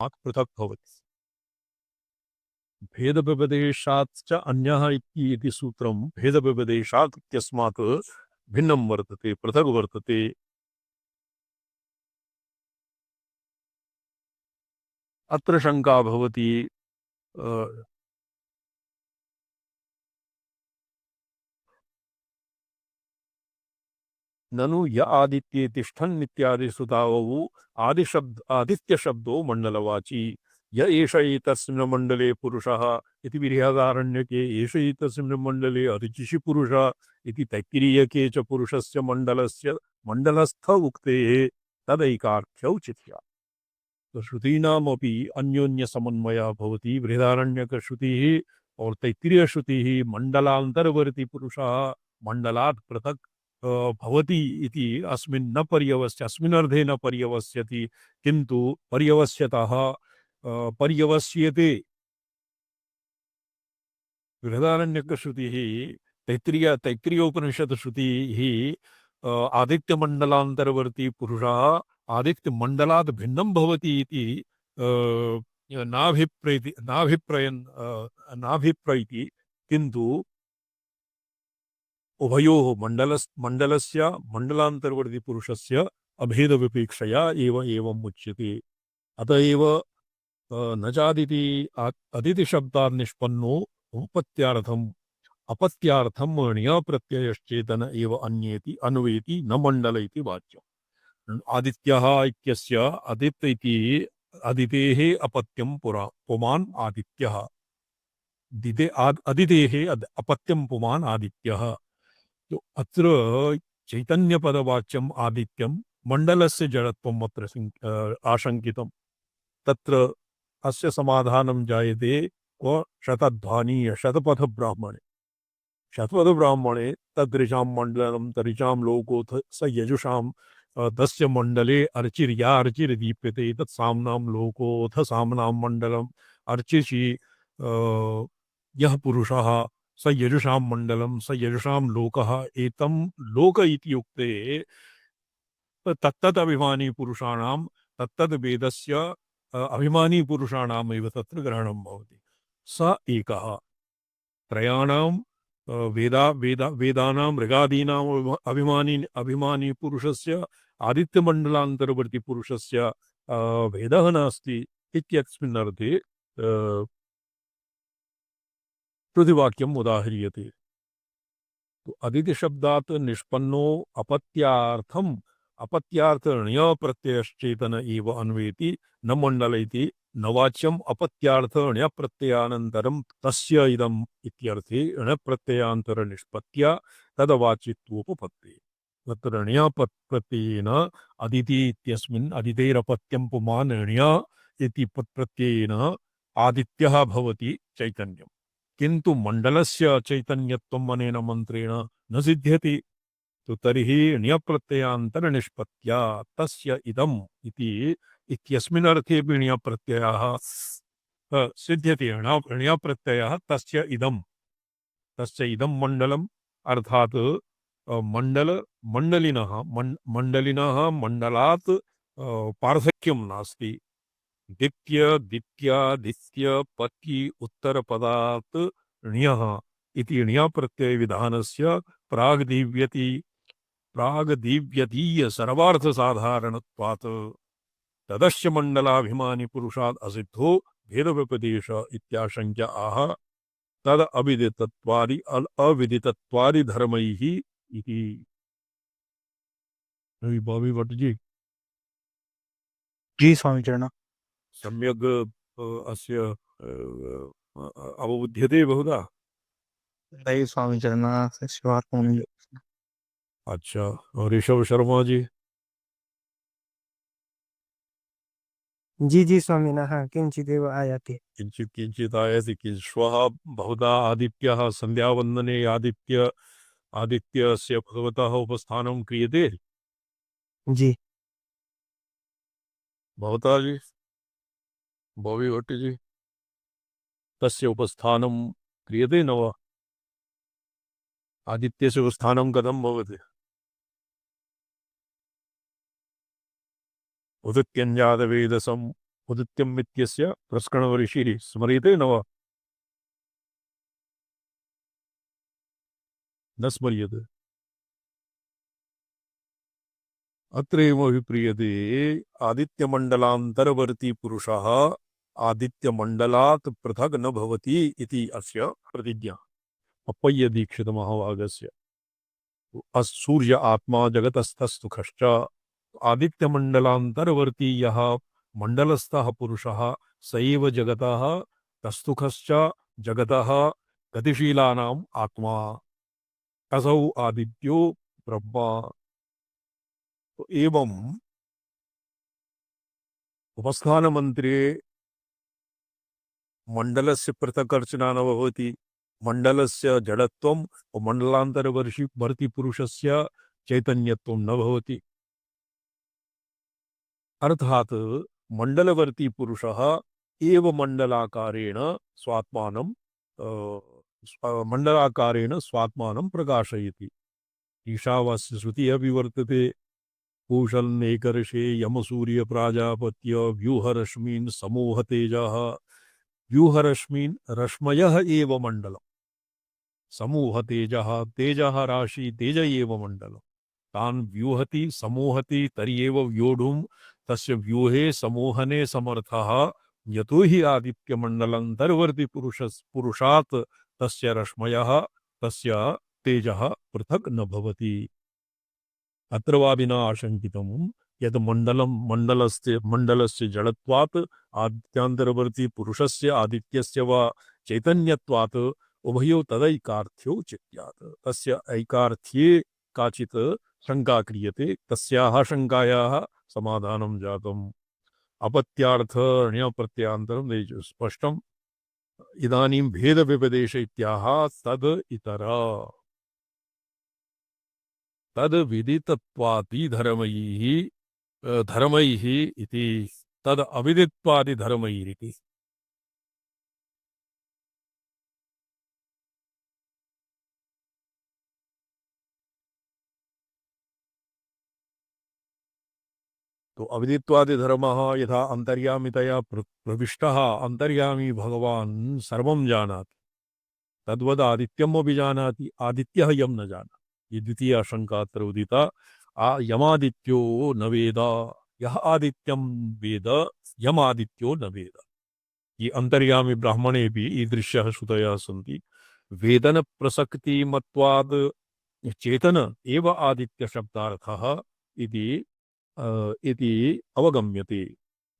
पृथक् भवति। भेदव्यपदेशाच्च अन्यः इति सूत्रं भेदव्यपदेशात् इत्यस्मात् भिन्नं वर्तते, पृथक् वर्तते। अत्र शंका भवति, ननु य आदित्ये तिष्ठन् इत्यादि सुतावौ आदित्य शब्दो मंडलवाची। य एष एतस्मिन् मंडले पुरुषः इति बृहदारण्यके, एष एतस्मिन् मंडले अरिचिषि पुरुषः इति तैत्तिरीयके च पुरुषस्य मंडलस्य मंडलस्थ उक्तेः तदैकार्थ्यौ चित्या। तो श्रुतीनामपि अन्योन्य समन्वयः भवति। बृहदारण्यक श्रुतिः और तैत्तिरीय श्रुतिः मंडलांतरवर्ती पुरुषः मंडलात् पृथक् भवति इति अस्मिन् न पर्यवस्य, अस्मिन् अर्धे न पर्यवस्यति, किन्तु पर्यवस्यतः पर्यवस्यते। बृहदारण्यक श्रुतिः तैत्तिरीयोपनिषद श्रुतिः आदित्य मंडलांतरवर्ती पुरुषः आदित्य मंडलात् भिन्नं भवति इति नाभिप्रैति, किन्तु उभयोः मंडलस्य मंडलांतरवर्ती पुरुषस्य अभेद विपेक्षया एवं उच्यते। अतएव न चादिति अदिति शब्दात् निष्पन्नो उपपत्त्यार्थम् अपत्यार्थम ण्य प्रत्ययश्चेतन एव अन्येति अन्वेति न मंडल इति वाच्यम्। आदित्यः इत्यस्य आदित्य इति अदितेः अपत्यं पुमान् आदित्यः, अदितेः अपत्यं पुमान् आदित्यः। तो अत्र चैतन्यपदवाच्यम् आदित्यं मंडलस्य जडत्वम् अत्र आशंकितम्। तत्र अस्य समाधानं जायते क्व शतध्वानीय शतपथ ब्राह्मणे। शतपथ ब्राह्मणे तदृशां मंडलं तरिचां लोकोऽथ स यजुषां तस्य मंडले अर्चिर्या अर्चिर् दीप्यते तत्साम्नां लोकोऽथ साम्नां मंडलम् अर्चिषि यः पुरुषः स यजुषां मंडलं स यजुषां लोकः। एतं लोक इति युक्ते तत्तत् अभिमानी पुरुषाणां तत्तद् वेदस्य अभिमानी पुरुषाणाम् एव तत्र ग्रहणं भवति। स एकः त्रयाणां वेदानां मृगादीनाम् अभिमानी पुरुषस्य आदित्यमण्डलान्तर्वर्ती पुरुषस्य भेदः नास्ति इत्यस्मिन् अर्थे श्रुतिवाक्यम् उदाह्रियते। तो अदिति शब्दात् निष्पन्नो अपत्यार्थम् अपत्यार्थ ण्य प्रत्ययश्चेतन एव अन्वेति न मंडल इति न वाच्यम्। अपत्यार्थ ण्य प्रत्ययानन्तरं तस्य इदम् इत्यर्थे ण्य प्रत्ययान्तर निष्पत्त्या तदवाचित्वोपपत्ति। तत्र ण्य प्रत्ययेन अदिति इत्यस्मिन् अदितेरपत्यं पुमान् ण्य इति प्रत्ययेन आदित्यः भवति चैतन्यम्, किन्तु मंडलस्य चैतन्यत्वम् अनेन मंत्रेण न सिद्ध्यति। तो तर्हि ण्यप्रत्ययान्तर निष्पत्त्या तस्य इदम् इति इत्यस्मिन् अर्थे ण्यप्रत्ययः सिद्ध्यति। ण्यप्रत्ययः तस्य इदं मंडलम् अर्थात् मंडलिनः मंडलात् पार्थक्यं नास्ति। दित्य दित्यादित्य पति उत्तर पदात् ण्यः इति ण्य प्रत्यय विधानस्य प्रागदीव्यतीय सर्वार्थ साधारणत्वात् तदस्य मंडलाभिमानी पुरुषात् असिद्धो भेद व्यपदेश इत्याशंक्य आह तद अविदितत्वादि धर्मैः इति। बॉबी भट्ट जी जी स्वामी चरण सम्यग् अस्य अवबुध्यते बहुधा। नहीं स्वामी चरण शिवात्मनि। अच्छा, और ऋषभ शर्मा जी? जी जी स्वामिनः किञ्चिदेव आयाति। किंचित किंचित आयति कि श्वः बहुधा आदित्यः संध्यावन्दने आदित्यस्य भगवतः उपस्थानं क्रियते। जी भवता जी बॉबी भट्ट जी तस्य उपस्थानं क्रियते न वा? आदित्यस्य उपस्थानं कथं भवति? उदित्यञ्जातवेदसम् उदित्यम् इत्यस्य प्रस्करणऋषिः स्मर्यते न वा? न स्मर्यते। अत्रैव विप्रियते आदित्यमण्डलान्तरवर्ती पुरुषः आदित्यमण्डलात् पृथक् न भवति इति अस्य प्रतिज्ञा अप्पय्य दीक्षित महाभागस्य। सूर्य आत्मा जगतस्थस्तुखश्च आदित्यमण्डलान्तरवर्ती यः मण्डलस्थः पुरुषः स एव जगतः तस्तुखश्च जगतः गतिशीलानाम् आत्मा असौ आदित्यो ब्रह्मा। तो एवं उपस्थानमन्त्रे मण्डलस्य पृथक्कर्चना न भवति। मण्डलस्य जडत्वं मण्डलान्तरवर्षि वर्ति पुरुषस्य चैतन्यत्वं न भवति। अर्थात् मण्डलवर्ती पुरुषः एव मण्डलाकारेण स्वात्मानं मण्डलाकारेण स्वात्मानं प्रकाशयति। ईशावास्य श्रुतिः अपि वर्तते। कौशलनेकर्षे यमसूर्य प्राजापत्य व्यूहरश्मीन् समूह तेजः। व्यूहरश्मीन् रश्मयः एव मण्डलम्। समूह तेजः तेजः राशि तेज एव मण्डलम्। तान् व्यूहति समूहति तर्येव व्योढुं तस्य व्यूहे समूहने समर्थः। यतो हि आदित्यमण्डलान्तर्वर्ति पुरुषात् तस्य रश्मयः तस्य तेजः पृथक् न भवति। अत्र वा विना आशंकितं यत् मण्डलस्य जडत्वात् आदित्यान्तरवर्ती पुरुषस्य आदित्यस्य वा चैतन्यत्वात् उभयो तदैकार्थ्यौ चित्यात्। तस्य ऐकार्थ्ये काचित् शङ्का क्रियते। तस्याः शङ्कायाः समाधानं जातम्। अपत्यार्थ ण्यप्रत्ययान्तरं स्पष्टम्। इदानीं भेदव्यपदेश इत्याह तद् इतर तद् विदितत्वादि धर्मैः इति तद् अविदित्वादि धर्मैरिति। तो अविदित्वादि धर्मः यथा अंतर्यामितया प्रविष्टः अंतर्यामी भगवान् सर्वं जानाति तद्वद् आदित्यम् अपि जानाति। आदित्यः यं न जानाति। ये द्वितीया शंका अत्र उदिता। यमादित्यो न वेद। यः आदित्यं वेद यमादित्यो न वेद। ये अंतर्यामी ब्राह्मणे भी ईदृश्यः श्रुतयः सन्ति। वेदन प्रसक्ति मत्वाद् चेतन एव आदित्य शब्दार्थः इति अवगम्यते।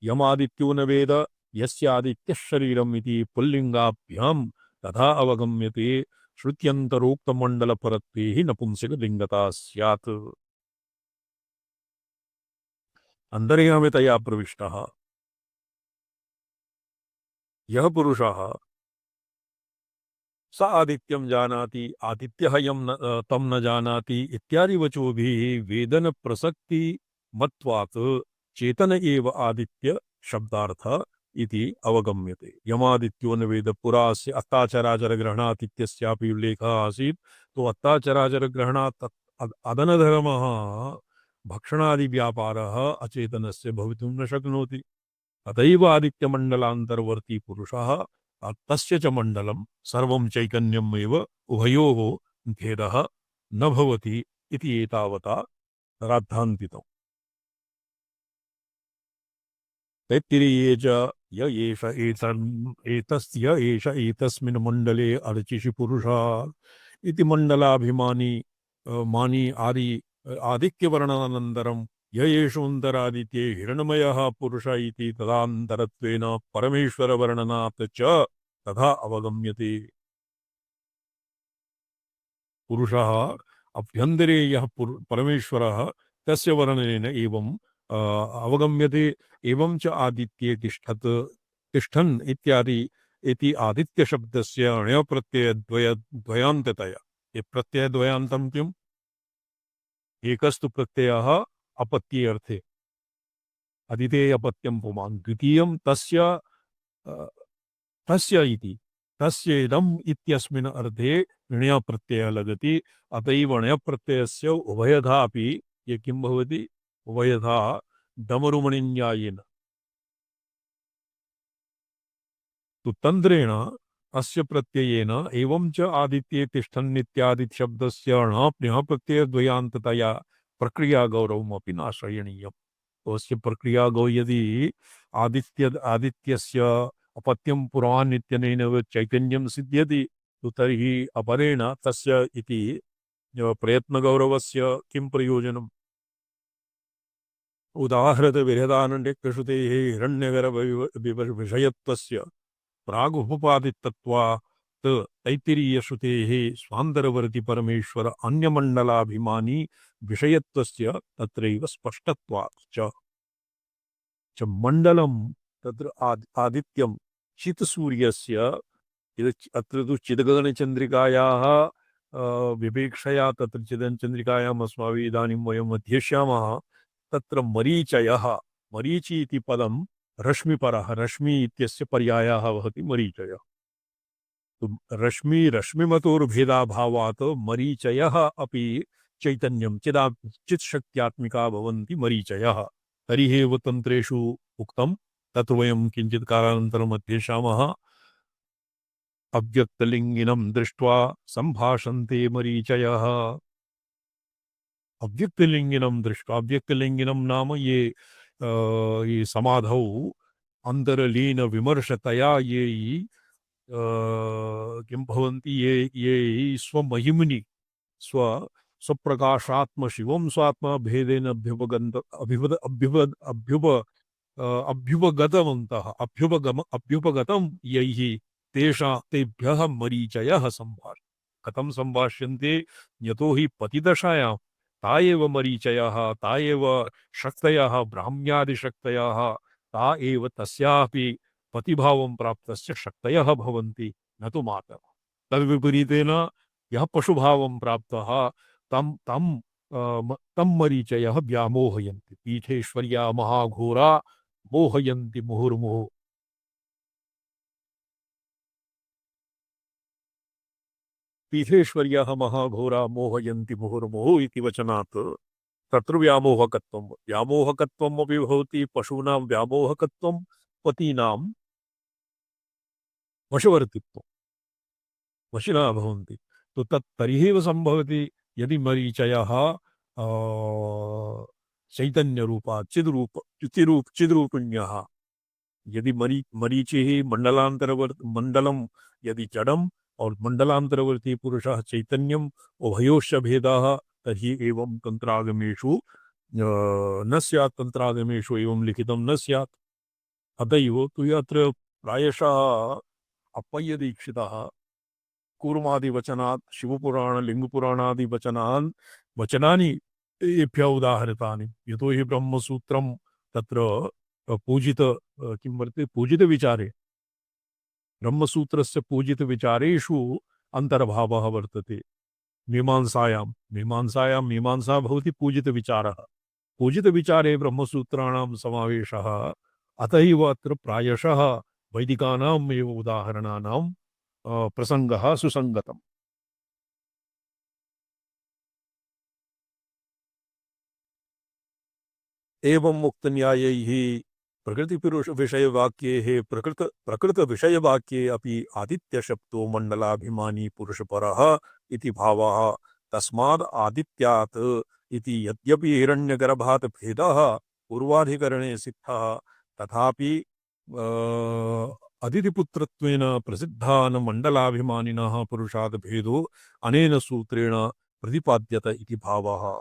यमादित्यो न वेद यस्य आदित्यः शरीरम् इति पुल्लिङ्गाभ्यां तथा अवगम्यते। श्रुत्यन्तरोक्तमण्डलपरत्वे हि नपुंसकलिङ्गता स्यात्। अन्तर्यामितया प्रविष्टः यः पुरुषः स आदित्यं जानाति आदित्यः तं न जानाति इत्यादि वचोभिः वेदन प्रसक्ति मत्वात् चेतन एव आदित्य शब्दार्थ इति अवगम्यते। यमादित्यो न वेद पुरा अस्य अत्ताचराचर ग्रहणात् इत्यस्यापि उल्लेखः आसीत्। तो अत्ताचराचर ग्रहणात् अदनधर्मः भक्षणादि व्यापारः अचेतनस्य भवितुं न शक्नोति। अतैव आदित्यमण्डलान्तर्वर्ती पुरुषः तस्य च मण्डलं सर्वं चैतन्यम् एव उभयोः भेदः न भवति इति एतावता राद्धान्तितम्। तैत्तिरीये च य एष एतस्मिन् मण्डले अर्चिषि पुरुषः इति मण्डलाभिमानी मानी आदित्यवर्णनानन्तरं य एषोऽन्तरादित्ये हिरण्मयः पुरुष इति तदान्तरत्वेन परमेश्वरवर्णनात् च तथा अवगम्यते। पुरुषः अभ्यन्तरे यः परमेश्वरः तस्य वर्णनेन एवं अवगम्यते। एवं च आदित्ये तिष्ठन् इत्यादि इति आदित्यशब्दस्य ण्यप्रत्ययद्वयान्ततया। ये प्रत्ययद्वयान्तं किम्? एकस्तु प्रत्ययः अपत्ये अर्थे अदितेयपत्यं पुमान्। द्वितीयं तस्य इति तस्य इदम् इत्यस्मिन् अर्थे ण्यप्रत्ययः लगति। अतैव ण्यप्रत्ययस्य उभयथा अपि ये किं भवति? उभयथा डमरुमणिन्यायेन तो तंद्रेण अस्य प्रत्ययेन एवं च आदित्ये तिष्ठन्नित्यादि शब्दस्य णः प्रत्यय द्वयान्ततया प्रक्रिया गौरवमपि नाश्रयणीयम्। तो अस्य प्रक्रिया गौ यदि आदित्यस्य अपत्यं पुरान् इत्यनेन चैतन्यं सिद्ध्यति तो तर्हि अपरेण तस्य इति प्रयत्नगौरवस्य किं प्रयोजनम्? उदाहृत विरदानण्ड्यकृषुतेः हिरण्यगर्भविषयत्वस्य प्रागुपपादितत्वात् तैत्तिरीयश्रुतेः स्वान्तरवर्ति परमेश्वर अन्यमण्डलाभिमानी विषयत्वस्य तत्रैव स्पष्टत्वात् च मण्डलं तत्र आदित्यं चित्सूर्यस्य अत्र तु चिदगगनचन्द्रिकायाः विवेक्षया तत्र चिदचन्द्रिकायाम् अस्माभिः इदानीं वयम् अध्येष्यामः। तत्र मरीचयः, मरीचि इति पदं रश्मिपरः, रश्मि इत्यस्य पर्यायः भवति मरीचयः। तो रश्मिमतोर्भेदाभावात् मरीचयः अपि चैतन्यं चित्शक्त्यात्मिका भवन्ति मरीचयः। तर्हि एव तन्त्रेषु उक्तं तत् वयं किञ्चित् कालानन्तरम् अध्येष्यामः। अव्यक्तलिङ्गिनं दृष्ट्वा सम्भाषन्ते मरीचयः। अव्यक्तलिङ्गिनं दृष्ट्वा, अव्यक्तलिङ्गिनं नाम ये समाधौ अन्तरलीन विमर्शतया ये किं भवन्ति, ये स्वमहिम्नि स्वप्रकाशात्म शिवं स्वात्मा भेदेन अभ्युपगतं यैः तेभ्यः मरीचयः कथं सम्भाष्यन्ते? यतो हि पतिदशायां ता एव मरीचयः, ता एव शक्तयः, ब्राह्म्यादिशक्तयः, ता एव तस्यापि पतिभावं प्राप्तस्य शक्तयः भवन्ति, न तु मातरः। तद्विपरीतेन यः पशुभावं प्राप्तः तं मरीचयः व्यामोहयन्ति। पीठेश्वर्या महाघोरा मोहयन्ति मुहुर्मुहुः। पीठेश्वर्यः महाघोरा मोहयन्ति मुहुर्मुहुः इति वचनात् तत्र व्यामोहकत्वमपि भवति। पशूनां व्यामोहकत्वं, पतीनां वशवर्तित्वं, वशिनः भवन्ति। तो तर्हि सम्भवति यदि मरीचयः चैतन्यरूपा चिद्रूपिण्यः, यदि मरीचिः मण्डलं यदि जडम् और मण्डलान्तरवर्ती पुरुषः चैतन्यम्, उभयोश्च भेदाः, तर्हि एवं तन्त्रागमेषु न स्यात्, तन्त्रागमेषु एवं लिखितं न स्यात्। अतएव तु अत्र प्रायशः अप्पय्यदीक्षितः कूर्मादिवचनात् शिवपुराण वचनानि एभ्यः उदाहृतानि। यतो हि ब्रह्मसूत्रं तत्र किं वर्तते, पूजितविचारे, ब्रह्मसूत्रस्य पूजितविचारेषु अन्तर्भावः वर्तते। मीमांसा भवति पूजितविचारः, पूजितविचारे ब्रह्मसूत्राणां समावेशः। अत एव अत्र प्रायशः वैदिकानाम् एव उदाहरणानां प्रसंगः सुसंगतम्। एवं मुक्तन्यायैः प्रकृतिपुरुषविषयवाक्ये प्रकृतविषयवाक्ये अपि आदित्यशब्दो मण्डलाभिमानी पुरुषपरः इति भावः। तस्माद् आदित्यात् इति यद्यपि हिरण्यगर्भात् भेदः पूर्वाधिकरणे सिद्धः, तथापि अदितिपुत्रत्वेन प्रसिद्धान् मण्डलाभिमानिनः पुरुषात् भेदो अनेन सूत्रेण प्रतिपाद्यत इति भावः।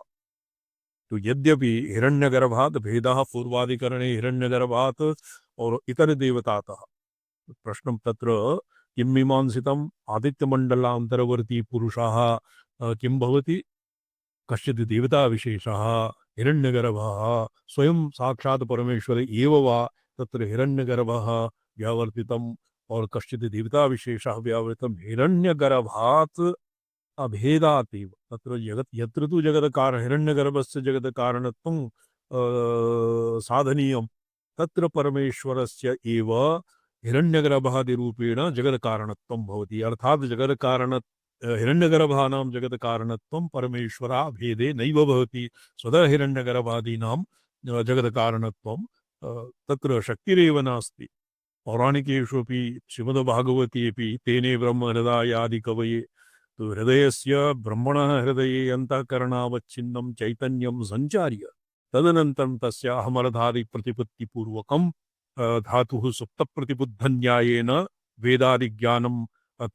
तो यद्यपि हिरण्यगर्भात् भेदः पूर्वाधिकरणे हिरण्यगर्भात् और इतर देवतातः, प्रश्नं तत्र किं मीमांसितम्? आदित्यमण्डलान्तरवर्ती पुरुषः किं भवति? कश्चित् देवताविशेषः हिरण्यगर्भः स्वयं साक्षात् परमेश्वर एव वा तत्र हिरण्यगर्भः व्यावर्तितम्, और कश्चित् देवताविशेषः व्यावर्तितम् हिरण्यगर्भात् अभेदातीव। तत्र यत्र तु हिरण्यगर्भस्य जगत्कारणत्वं साधनीयं, तत्र परमेश्वरस्य एव हिरण्यगर्भादिरूपेण जगत्कारणत्वं भवति। अर्थात् हिरण्यगर्भानां जगत्कारणत्वं परमेश्वराभेदे नैव भवति। स्वतः हिरण्यगर्भादीनां जगत्कारणत्वं तत्र शक्तिरेव नास्ति। पौराणिकेष्वपि श्रीमद्भागवतेऽपि तेने ब्रह्महृदायादिकवये तो हृदयस्य ब्रह्मणः हृदये अन्तःकरणावच्छिन्नं चैतन्यं सञ्चार्य तदनन्तरं तस्य अहमरधादिप्रतिपत्तिपूर्वकं धातुः सुप्तप्रतिबुद्धन्यायेन वेदादिज्ञानं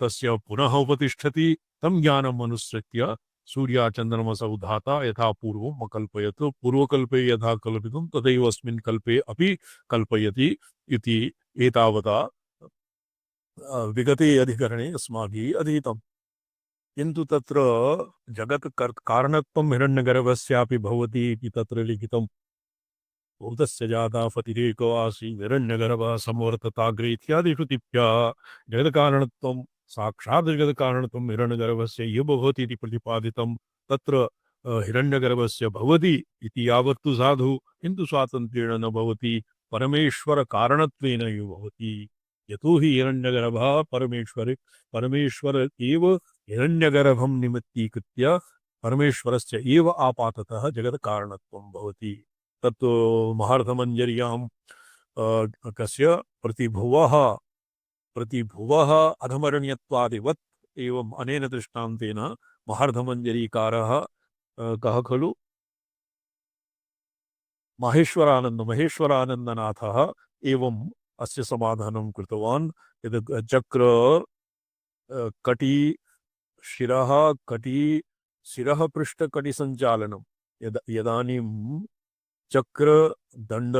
तस्य पुनः उपतिष्ठति तं ज्ञानम् अनुसृत्य सूर्याचन्द्रमसौ धाता यथा पूर्वम् अकल्पयत् पूर्वकल्पे यथा कल्पितं तथैव अस्मिन् कल्पे अपि कल्पयति इति एतावता विगते अधिकरणे अस्माभिः अधीतम्। किन्तु तत्र जगत् कारणत्वं हिरण्यगर्भस्यापि भवति इति तत्र लिखितम्। भूतस्य जाता फतिरेको आसी हिरण्यगर्भः संवर्तताग्रे इत्यादि श्रुतिभ्यः जगत्कारणत्वं साक्षात् जगत्कारणत्वं हिरण्यगर्भस्य एव भवति इति प्रतिपादितं। तत्र हिरण्यगर्भस्य भवति इति यावत् तु साधु, किन्तु स्वातन्त्र्येण न भवति, परमेश्वरकारणत्वेन एव भवति। यतो हि हिरण्यगर्भः परमेश्वर एव हिरण्यगर्भं निमित्तीकृत्य परमेश्वरस्य एव आपाततः जगत्कारणत्वं भवति। तत् महार्थमञ्जर्यां कस्य प्रतिभुवः अधमरण्यत्वादिवत् एवम् अनेन दृष्टान्तेन महार्थमञ्जरीकारः कः खलु महेश्वरानन्दनाथः एवम् अस्य समाधानं कृतवान्। यद् चक्र कटी शिरः पृष्ठकटि सञ्चालनं यदानीं चक्र दंड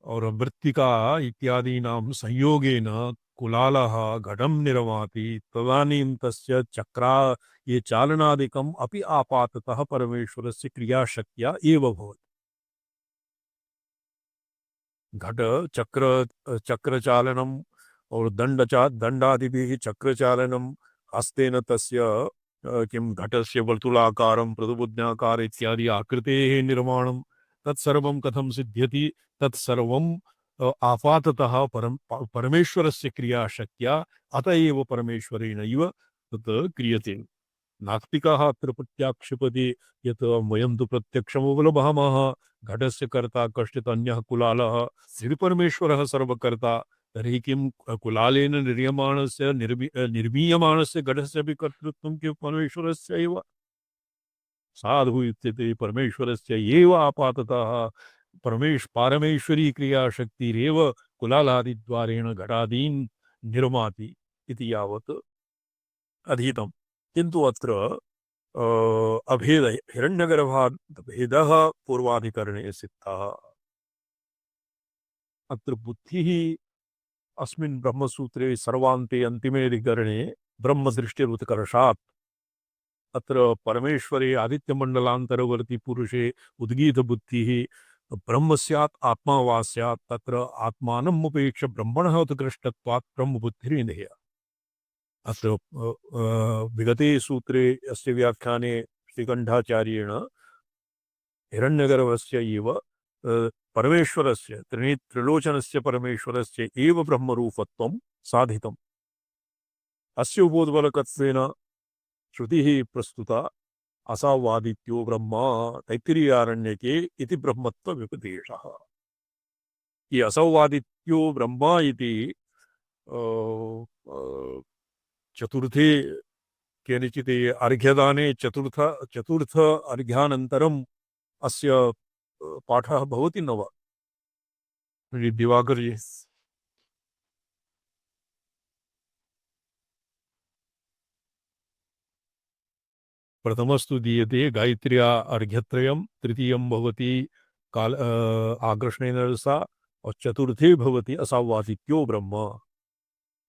और मृत्तिका इत्यादीनां संयोगेन कुलालः घटं निर्माति तदानीं तस्य चक्रा ये चालनादिकम् अपि आपाततः परमेश्वरस्य क्रियाशक्त्या एव भवति। घट चक्रचालनम् और दण्डादिभिः चक्रचालनं हस्तेन तस्य किं घटस्य वर्तुलाकारं प्रदबुद्धाकार इत्यादि आकृतेः निर्माणं तत्सर्वं कथं सिद्ध्यति? तत्सर्वं आपाततः परमेश्वरस्य क्रियाशक्त्या अत एव परमेश्वरेणैव तत् क्रियते। नास्तिकाः अत्र प्रत्याक्षेपति यत् वयं तु प्रत्यक्षमवलभामः घटस्य कर्ता कश्चित् अन्यः कुलालः यदि परमेश्वरः सर्वकर्ता तर्हि किं कुलालेन निर्मीयमाणस्य घटस्य अपि कर्तृत्वं किं परमेश्वरस्य एव? साधु इत्यते परमेश्वरस्य एव आपाततः पारमेश्वरी क्रियाशक्तिरेव कुलालादिद्वारेण घटादीन् निर्माति इति यावत् अधीतम्। किन्तु अत्र अभेद हिरण्यगर्भात् भेदः पूर्वाधिकरणे सिद्धः। अत्र बुद्धिः अस्मिन् ब्रह्मसूत्रे सर्वान्ते अन्तिमे अधिकरणे ब्रह्मदृष्टिरुत्कर्षात् अत्र परमेश्वरे आदित्यमण्डलान्तरवर्ती पुरुषे उद्गीतबुद्धिः ब्रह्म स्यात् आत्मा वा स्यात् तत्र आत्मानम् उपेक्ष्य ब्रह्मणः उत्कृष्टत्वात् ब्रह्मबुद्धिर्विधेया। अत्र विगते सूत्रे अस्य व्याख्याने श्रीकण्ठाचार्येण हिरण्यगर्भस्य एव परमेश्वरस्य त्रिलोचनस्य परमेश्वरस्य एव ब्रह्मरूपत्वं साधितम्। अस्य उपोद्बलकत्वेन श्रुतिः प्रस्तुता असावादित्यो ब्रह्म तैत्तिरीयारण्यके इति ब्रह्मत्वव्यपदेशः। ये असौवादित्यो ब्रह्म इति चतुर्थे केनचित् अर्घ्यदाने चतुर्थ अर्घ्यानन्तरम् अस्य पाठः भवति न वा? दिवाकर्जी प्रथमस्तु दीयते गायत्र्या अर्घ्यत्रयं, तृतीयं भवति काल आकर्षणेन रसा और चतुर्थे भवति असौवादित्यो ब्रह्म।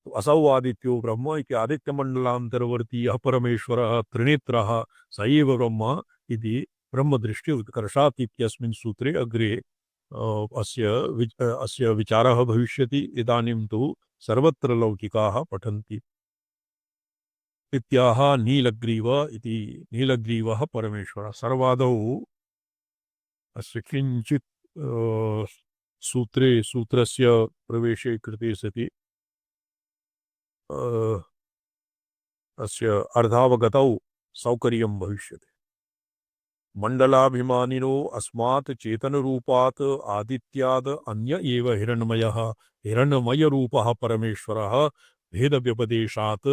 तो असौवादित्यो ब्रह्म इति आदित्यमण्डलान्तरवर्ती यः परमेश्वरः त्रिनेत्रः स एव ब्रह्म इति ब्रह्मदृष्टि उत्कर्षात् इत्यस्मिन् सूत्रे अग्रे अस्य विचारः भविष्यति। इदानीं तु सर्वत्र लौकिकाः पठन्ति। इत्याह नीलग्रीव इति नीलग्रीवः परमेश्वरः। सर्वादौ अस्य किञ्चित् सूत्रस्य प्रवेशे कृते सति अस्य अर्धावगतौ सौकर्यं भविष्यति। मण्डलाभिमानिनो अस्मात् चेतनरूपात् आदित्याद् अन्य एव हिरण्मयः हिरण्यमयरूपः परमेश्वरः भेदव्यपदेशात्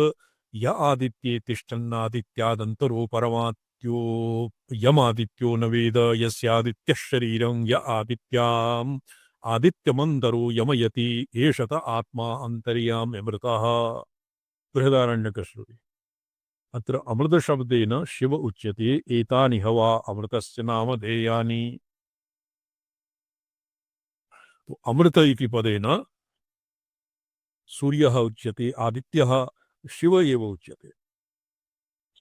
य आदित्ये तिष्ठन्नादित्यादन्तरो परमात्यो यमादित्यो न वेद यस्यादित्यः शरीरं य आदित्याम् आदित्यमन्दरो यमयति एषत आत्मा अन्तर्याम्यमृतः। बृहदारण्यकश्रुति। अत्र अमृतशब्देन शिव उच्यते। एतानि हवा अमृतस्य नामधेयानि। तो अमृत इति पदेन सूर्यः उच्यते, आदित्यः, शिव एव उच्यते।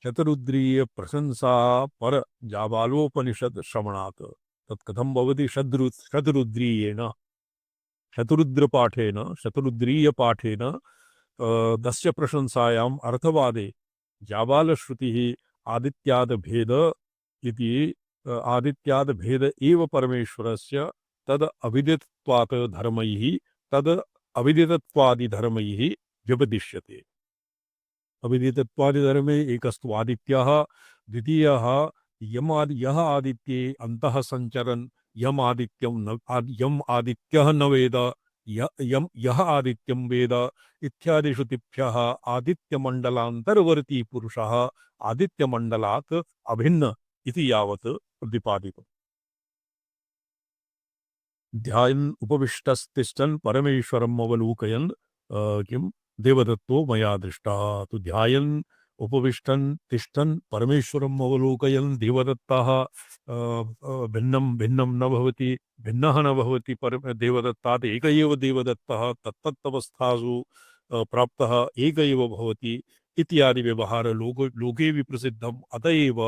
शतरुद्रीय प्रशंसा पर जाबालोपनिषद श्रवणात् तत्कथं भवति? शतरुद्रीयेन, शतरुद्रपाठेन, शतरुद्रीयपाठेन तस्य प्रशंसायाम् अर्थवादे जाबालश्रुतिः आदित्यादभेद इति आदित्यादभेद एव परमेश्वरस्य तद अविदितत्वात् धर्मैः तद अविदितत्वादिधर्मैः व्यपदिश्यते। अविदितत्वादिधर्मे एकस्तु आदित्यः, द्वितीयः यः आदित्ये अन्तः सञ्चरन् यम् आदित्यः न वेद यः आदित्यं वेद इत्यादि श्रुतिभ्यः आदित्यमण्डलान्तर्वर्ती पुरुषः आदित्यमण्डलात् अभिन्न इति यावत् प्रतिपादितम्। ध्यायन् उपविष्टस्तिष्ठन् परमेश्वरम् अवलोकयन् किं देवदत्तो मया दृष्टः। तो ध्यायन् उपविष्टन् तिष्ठन् परमेश्वरम् अवलोकयन् देवदत्तः भिन्नं भिन्नं न भवति, भिन्नः न भवति। देवदत्तात् एक एव देवदत्तः तत्तत्वस्थासु प्राप्तः एक एव भवति इत्यादि व्यवहार लोके विप्रसिद्धम्। अत एव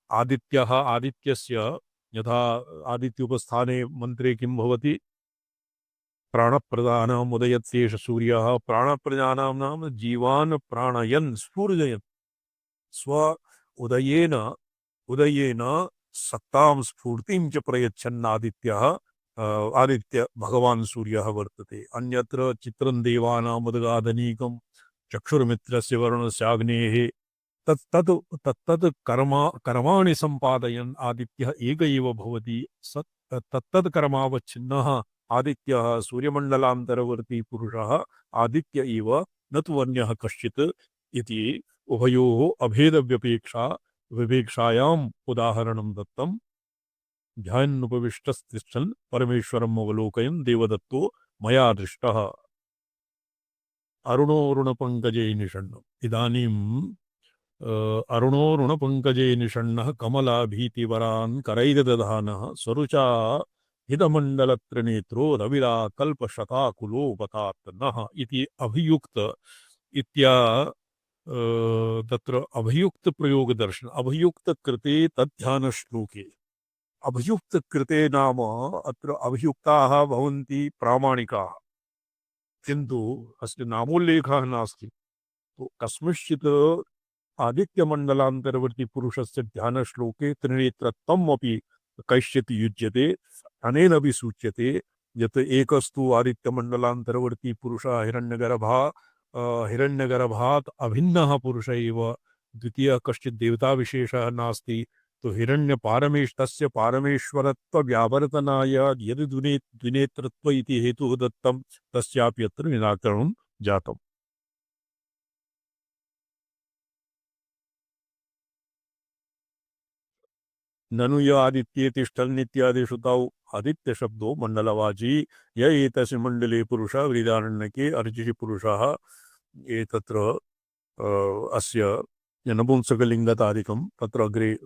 आदित्यः, आदित्यस्य यथा आदित्योपस्थाने मन्त्रे किं भवति? प्राणप्रदानम् उदयत्येष सूर्यः। प्राणप्रदानां नाम जीवान् प्राणयन् स्फूर्जयन् स्व उदयेन उदयेन सत्तां स्फूर्तिं च प्रयच्छन् आदित्यः आदित्य भगवान् सूर्यः वर्तते। अन्यत्र चित्रं देवानाम् उदगादनीकं चक्षुर्मित्रस्य वरुणस्याग्नेः तत्तत् कर्माणि सम्पादयन् आदित्यः एक एव भवति। तत्तत् कर्मावच्छिन्नः आदित्यः सूर्यमण्डलान्तरवर्ती पुरुषः आदित्य एव न तु अन्यः कश्चित् इति उभयोः विवेक्षायाम् उदाहरणं दत्तम्। ध्यायन्नुपविष्टस्तिष्ठन् परमेश्वरम् अवलोकयन् देवदत्तो मया दृष्टः। अरुणोरुणपङ्कजे निषण्णम्। इदानीम् अरुणोरुणपङ्कजे निषण्णः कमलाभीतिवरान् करैर्दधानः स्वरुचा हितमण्डलत्रिनेत्रो रविरा कल्पशताकुलोपतात् नः इति अभियुक्त इत्या तत्र अभियुक्त प्रयोग दर्शन अभियुक्त कृते तद्ध्यान श्लोके अभियुक्त कृते नाम अत्र अभियुक्ताः भवन्ति प्रामाणिकाः, किन्तु अस्य नामोल्लेखः नास्ति। तो कस्मिंश्चित् आदित्यमण्डलान्तर्वर्ती पुरुषस्य ध्यानश्लोके त्रिनेत्रत्वम् अपि कैश्चित् युज्यते। अनेन अपि सूच्यते यत् एकस्तु आदित्यमण्डलान्तर्वर्ती पुरुषः हिरण्यगर्भात् अभिन्नः पुरुष एव, द्वितीयः कश्चित् देवताविशेषः नास्ति। तो तस्य पारमेश्वरत्वव्यावर्तनाय यदि द्विनेत्रत्व इति हेतुः दत्तं तस्यापि अत्र निराकरणं जातम्। ननु य आदित्ये तिष्ठन्नित्यादि श्रुतौ आदित्यशब्दो मण्डलवाची य एतस्य मण्डले पुरुषः वृदारण्यके अर्चिषि पुरुषः एतत्र अस्य नपुंसकलिङ्गतादिकं तत्र अग्रे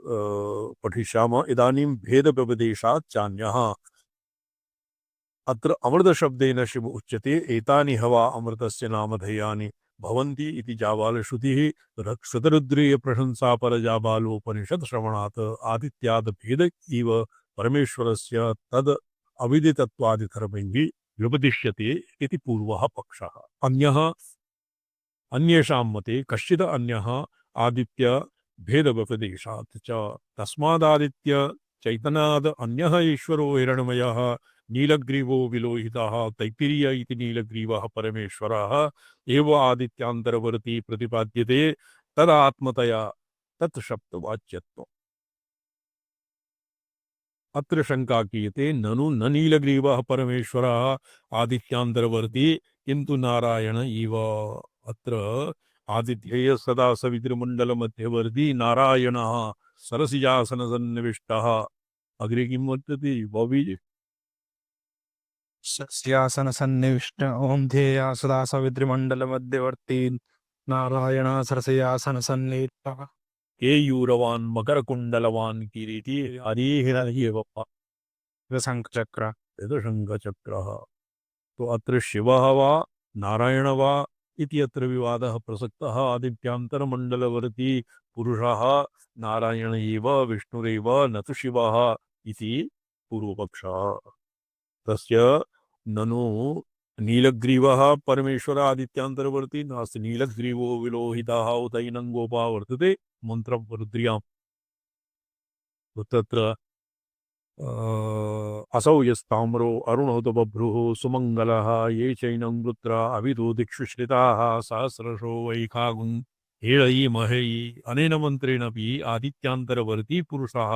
पठिष्यामः। इदानीं भेदव्यपदेशात् चान्यः। अत्र अमृतशब्देन शिव उच्यते। एतानि हवा अमृतस्य नामधेयानि भवन्ति इति जाबालश्रुतिः शतरुद्रीय प्रशंसा पर जाबालोपनिषद श्रवणात् आदित्याद भेद इव परमेश्वरस्य तद अविदितत्वादिधर्मैः व्यपदिश्यते इति पूर्वः पक्षः। अन्येषां मते कश्चित् अन्यः आदित्य भेदव्यपदेशात् च तस्मादादित्य चैतनाद अन्यः ईश्वरो हिरण्मयः नीलग्रीवो विलोहितः तैत्तिरीय इति नीलग्रीवः परमेश्वरः एव आदित्यान्तरवर्ती प्रतिपाद्यते तदात्मतया तत् शब्दवाच्यत्वम्। अत्र शंका क्रियते ननु न नीलग्रीवः परमेश्वरः आदित्यान्तरवर्ती किंतु नारायण इव। अत्र आदित्येय सदा सवितृमंडल मध्यवर्ती नारायणः सरसिजासन सन्निविष्टः। अग्रे किं वर्तते बॉबी? सस्यासन सन्निविष्ट ओम ध्येया सदा सवितृमंडल मध्यवर्ती नारायण सरसयासन सन्निहितः। केयूरवान् मकरकुण्डलवान् किरीटी हरिः शंखचक्र। शङ्खचक्रः। तो अत्र शिवः वा नारायण वा इति अत्र विवादः प्रसक्तः। आदित्यान्तरमण्डलवर्ती पुरुषः नारायण एव विष्णुरेव न तु शिवः इति पूर्वपक्षः। तस्य ननु नीलग्रीवः परमेश्वर आदित्यान्तरवर्ती नास्ति। नीलग्रीवो विलोहितः उतैनं गोपा वर्तते मंत्रं रुद्र्याम्। तो तत्र असौ यस्ताम्रो अरुणोत बभ्रुः सुमङ्गलः ये चैनं वृत्रा अविदो दिक्षु श्रिताः सहस्रशो वैखागुं हेळयीमहै। अनेन मन्त्रेणापि आदित्यान्तरवर्ती पुरुषः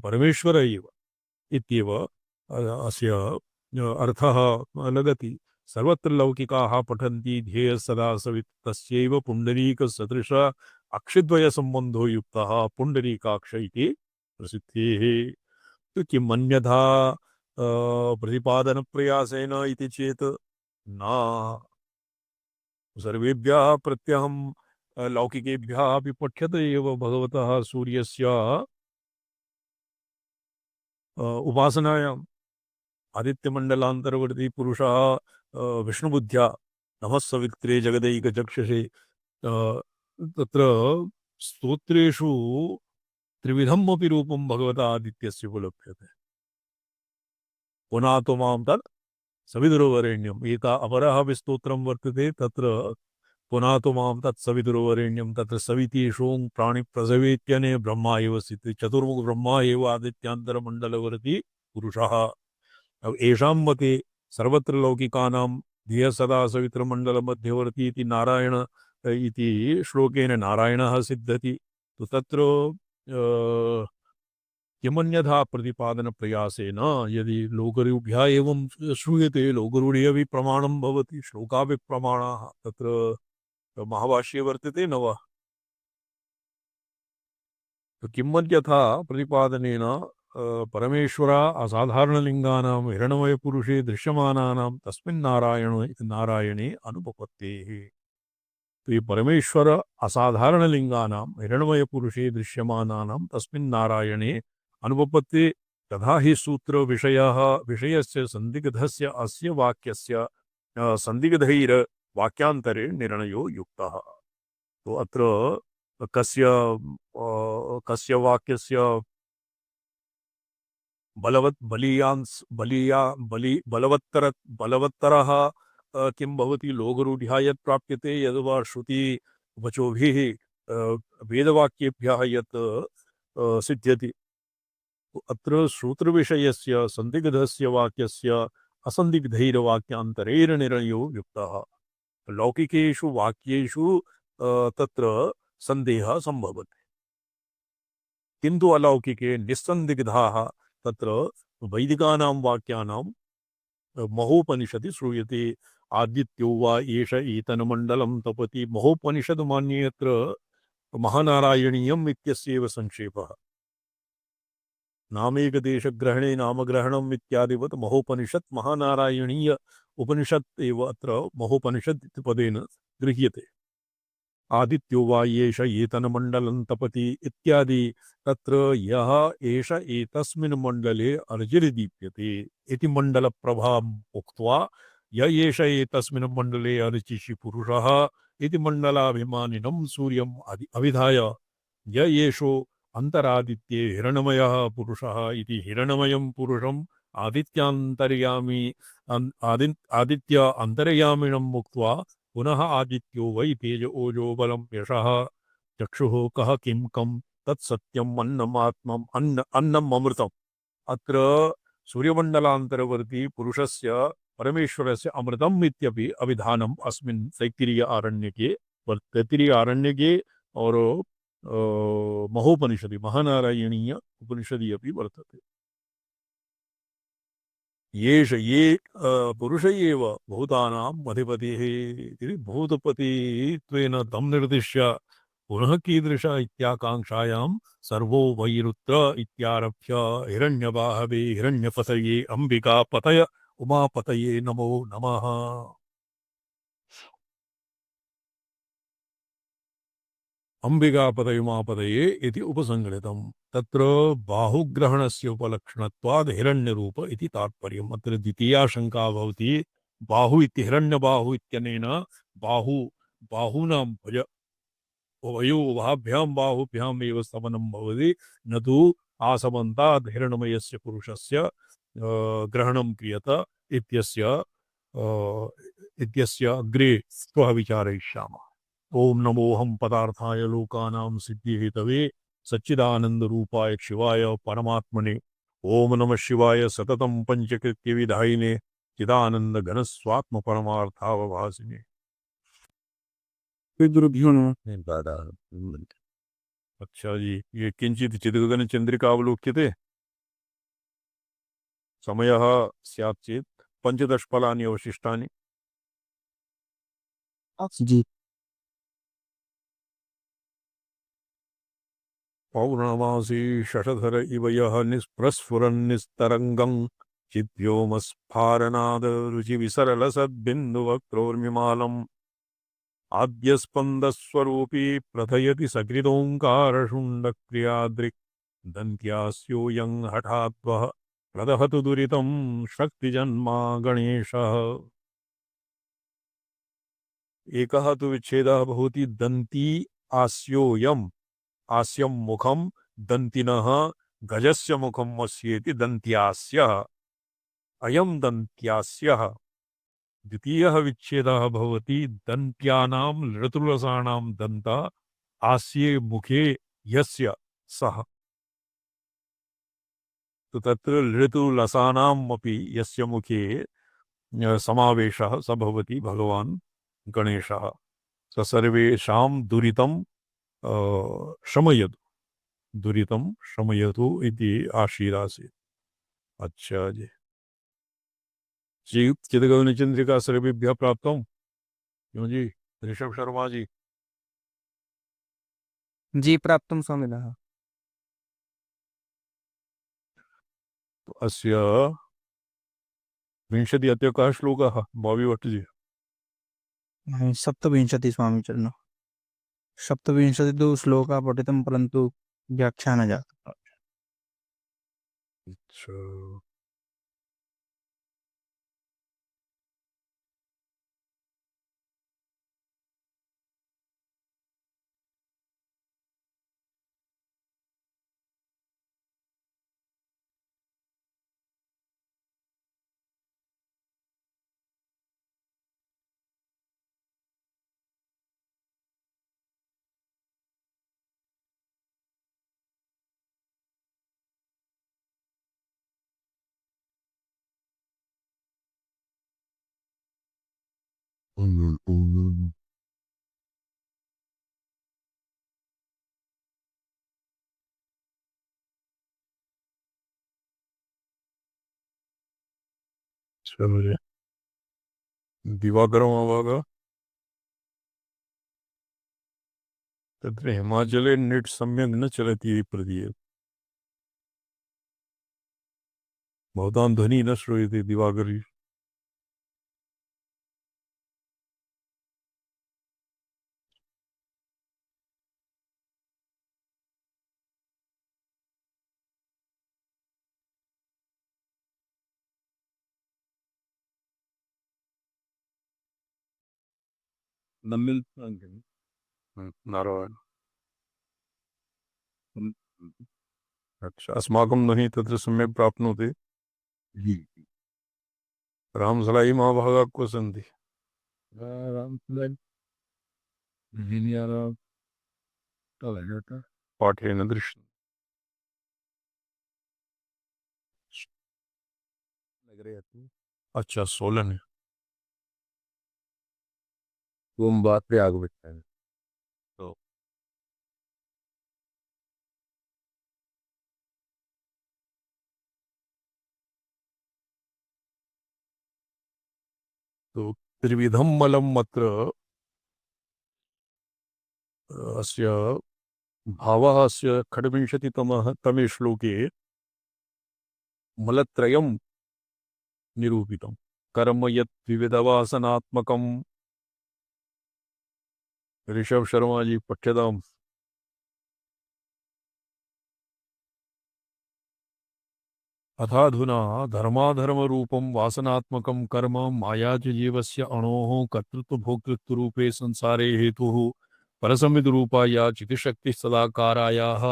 परमेश्वर एव इत्येव अस्य अर्थः लगति। सर्वत्र लौकिकाः पठन्ति ध्येयः सदा सवित् तस्यैव पुण्डरीकसदृश अक्षिद्वयसम्बन्धो युक्तः पुण्डरीकाक्ष इति प्रसिद्धिः। तो किम् अन्यथा प्रतिपादन प्रयासेन इति चेत् न। सर्वेभ्यः प्रत्यहं लौकिकेभ्यः अपि पठ्यते एव भगवतः सूर्यस्य उपासनायाम्। आदित्यमण्डलान्तर्वर्ती पुरुषः विष्णुबुद्ध्या नमः सवित्रे जगदैकचक्षुषे। तत्र स्तोत्रेषु त्रिविधम् अपि रूपं भगवता आदित्यस्य उपलभ्यते। पुनातु मां तत् सवितुर्वरेण्यम्। एका अपरः अपि स्तोत्रं वर्तते तत्र पुनातु मां तत् सवितुर्वरेण्यं। तत्र सवितीषों प्राणिप्रसवेत्यने ब्रह्मा एव स्थितिः। चतुर्मुख ब्रह्मा एव आदित्यान्तरमण्डलवर्ती पुरुषः। अब एषां मते सर्वत्र लौकिकानां ध्येयः सदा सवितृमण्डलमध्यवर्ती इति नारायण इति श्लोकेन नारायणः सिद्ध्यति। तो तत्र किमन्यथा प्रतिपादन प्रयासेन यदि लोकरूढ्या एवं श्रूयते लोकरूढे अपि प्रमाणं भवति श्लोकापि प्रमाणाः तत्र महाभाष्ये वर्तते न वा। तो किमन्यथा प्रतिपादनेन परमेश्वर असाधारणलिङ्गानां हिरण्मयपुरुषे दृश्यमानानां तस्मिन् नारायणे अनुपपत्तेः। तो ये परमेश्वर असाधारणलिङ्गानां हिरण्मयपुरुषे दृश्यमानानां तस्मिन् नारायणे अनुपपत्ते। तथा हि सूत्र विषयस्य संदिग्धस्य अस्य वाक्यस्य संदिग्धैर वाक्यांतरे निर्णयो युक्तः। तो अत्र कस्य वाक्यस्य बलवत्तरः किं भवति लोकरूढ्या यत् प्राप्यते यद्वा श्रुति वचोभिः वेदवाक्येभ्यः यत् सिद्ध्यति। अत्र श्रोतृविषयस्य संदिग्धस्य वाक्यस्य असंदिग्धैर्वाक्यान्तरैर्निर्णयो युक्तः। लौकिकेषु वाक्येषु तत्र सन्देहः सम्भवति किन्तु अलौकिके निस्सन्दिग्धाः तत्र वैदिकानां वाक्यानां महोपनिषदि श्रूयते। आदित्यो वा एष एतन्मण्डलं तपति। महोपनिषद् मान्ये अत्र महानारायणीयम् इत्यस्यैव संक्षेपः। नामेकदेशग्रहणे नामग्रहणम् इत्यादिवत् महोपनिषत् महानारायणीय उपनिषत् एव अत्र महोपनिषत् इति पदेन गृह्यते। आदित्यो वा एष एतन्मण्डलं तपति इत्यादि तत्र यः एष एतस्मिन् मण्डले अर्चिर्दीप्यते इति मण्डलप्रभाम् उक्त्वा य एष एतस्मिन् मण्डले अर्चिषि पुरुषः इति मण्डलाभिमानिनं सूर्यम् अभिधाय य एषो अंतरादित्ये हिरण्मयः पुरुषः इति हिरण्मयं पुरुषम् आदित्यान्तर्यामी आदित्य अन्तर्यामिणम् उक्त्वा पुनः आदित्यो वै तेज ओजो बलं यशः चक्षुः कः किं कं तत्सत्यम् अन्नमात्मम् अन्नम् अमृतम्। अत्र सूर्यमण्डलान्तरवर्ती पुरुषस्य परमेश्वरस्य अमृतम् इत्यपि अभिधानम् अस्मिन् तैत्तिरीय आरण्यके तैत्तिरीय आरण्यके और महोपनिषदि महानारायणीय उपनिषदि अपि वर्तते। ये पुरुष एव भूतानाम् अधिपतिः इति भूतपतित्वेन तं निर्दिश्य पुनः कीदृश इत्याकाङ्क्षायां सर्वो वैरुत्र इत्यारभ्य हिरण्यबाहवे हिरण्यपतये अम्बिकापतय उमापतये नमो नमः। अम्बिकापतये उमापतये इति उपसंहृतम्। तत्र बाहुग्रहणस्य उपलक्षणत्वाद् हिरण्यरूप इति तात्पर्यम्। अत्र द्वितीया शङ्का भवति, बाहु इति हिरण्यबाहु इत्यनेन बाहूनां उभयोर्बाहुभ्यां बाहुभ्याम् एव स्तमनं भवति, न तु आसमन्तात् हिरण्मयस्य पुरुषस्य ग्रहणं क्रियत इत्यस्य अग्रे श्वः विचारयिष्यामः। ओम नमोऽहं पदार्थाय लोकानां सिद्धिहेतवे सच्चिदानन्दरूपाय शिवाय परमात्मने ओम नमः शिवाय सततं पंचकृत्यविधायिने चिदानन्दघनस्वात्म परमार्थावभासिने। गुरुभ्यो नमः। अच्छा जी, ये किंचित चिदगगन चंद्रिकावलोक्यते समयः स्यात् चेत् 15 फलानि अवशिष्टानि। जी। पौर्णमासी शशधर इव यः निस्प्रस्फुरन्निस्तरङ्गं चिद्व्योमस्फारनाद रुचिविसरलसद्बिन्दुवक्त्रोर्मिमालम् आद्यस्पन्दस्वरूपी प्रथयति सकृतोङ्कारशुण्डक्रियादृक् दन्त्यास्योऽयं हठाद्वः प्रदहतु दुरितं शक्तिजन्मा गणेशः। एकः तु विच्छेदः भवति दन्ती आस्योऽयम् आस्यं मुखं दन्तिनः गजस्य मुखं वस्येति दन्त्यास्यः अयं दन्त्यास्यः। द्वितीयः विच्छेदः भवति दन्त्यानां लृतुलसानां दन्त आस्ये मुखे यस्य सः। तो तत्र लृतुलसानाम् अपि यस्य मुखे समावेशः स भवति भगवान् गणेशः। स सर्वेषां दुरितं शमयतु, दुरितं शमयतु इति आशीरासीत्। अच्छा जी, चिदगगन चंद्रिका सर्वेभ्यः प्राप्तम्। क्यों जी ऋषभ शर्मा जी? जी प्राप्तं स्वामिनः। अस्य विंशति अद्यकः श्लोकः भाविभट्ट जी। सप्तविंशति स्वामीचरण सप्तविंशति तु श्लोकः पठितं परन्तु व्याख्या न जाता। अच्छा, चलो जी, दिवाकरम् अभाग तत्र हिमाचले नेट् सम्यक् न चलति इति प्रदीयते। भवतां ध्वनिः न श्रूयते दिवाकरी। नारायण। अच्छा, अस्माकं ध्वनिः तत्र सम्यक् प्राप्नोति। रामसलाई महाभागाः क्व सन्ति? पाठेन दृश्यते। अच्छा, सोलन है। वो हम बात पे आगे बढ़ते हैं। तो तो त्रिविधम मलम अत्र अस्य भावः अस्य षड्विंशतितमः तमे श्लोके मलत्रयं निरूपितं। कर्म यत् विविधवासनात्मकं। ऋषभ शर्मा जी पठ्यताम्। अथाधुना धर्माधर्मरूपं वासनात्मकं कर्म माया च जीवस्य अणोः कर्तृत्वभोक्तृत्वरूपे संसारे हेतुः परसंविदरूपाया चितिशक्तिः सदाकारायाः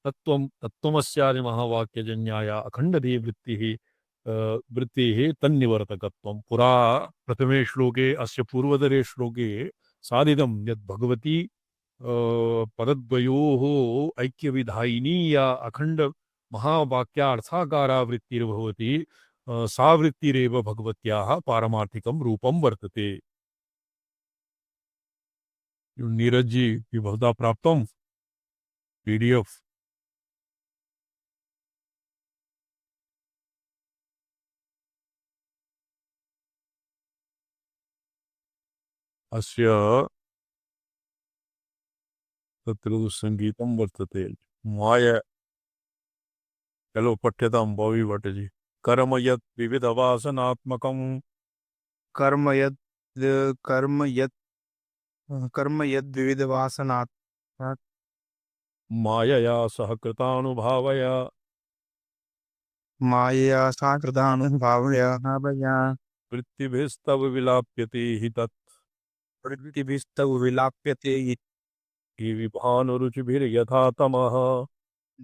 तत्त्वमस्यादि महावाक्यजन्याया अखण्डधी वृत्तिः वृत्तिः तन्निवर्तकत्वं। पुरा प्रथमे श्लोके अस्य पूर्वतरे श्लोके साधितं यत् भगवती पदद्वयोः ऐक्यविधायिनी या अखण्ड महावाक्यार्थाकारा वृत्तिर्भवति सा वृत्तिरेव भगवत्याः पारमार्थिकं रूपं वर्तते। नीरज जी विभवता प्राप्तं पीडीएफ। अस्य तत्र संगीतं वर्तते माया। चलो पठ्यतां बॉबी भट्ट जी। कर्म यत् विविधवासनात्मकं कर्म यद कर्म यद कर्म यद विविध वासनात् मायया सह कृतानुभावया मायया साकृदानुभावया वृत्तिभिस्तव विलाप्यते हि तत् प्रवृत्तिभिस्तव विलाप्यते देवि भानुरुचिभिर्यथा तमः।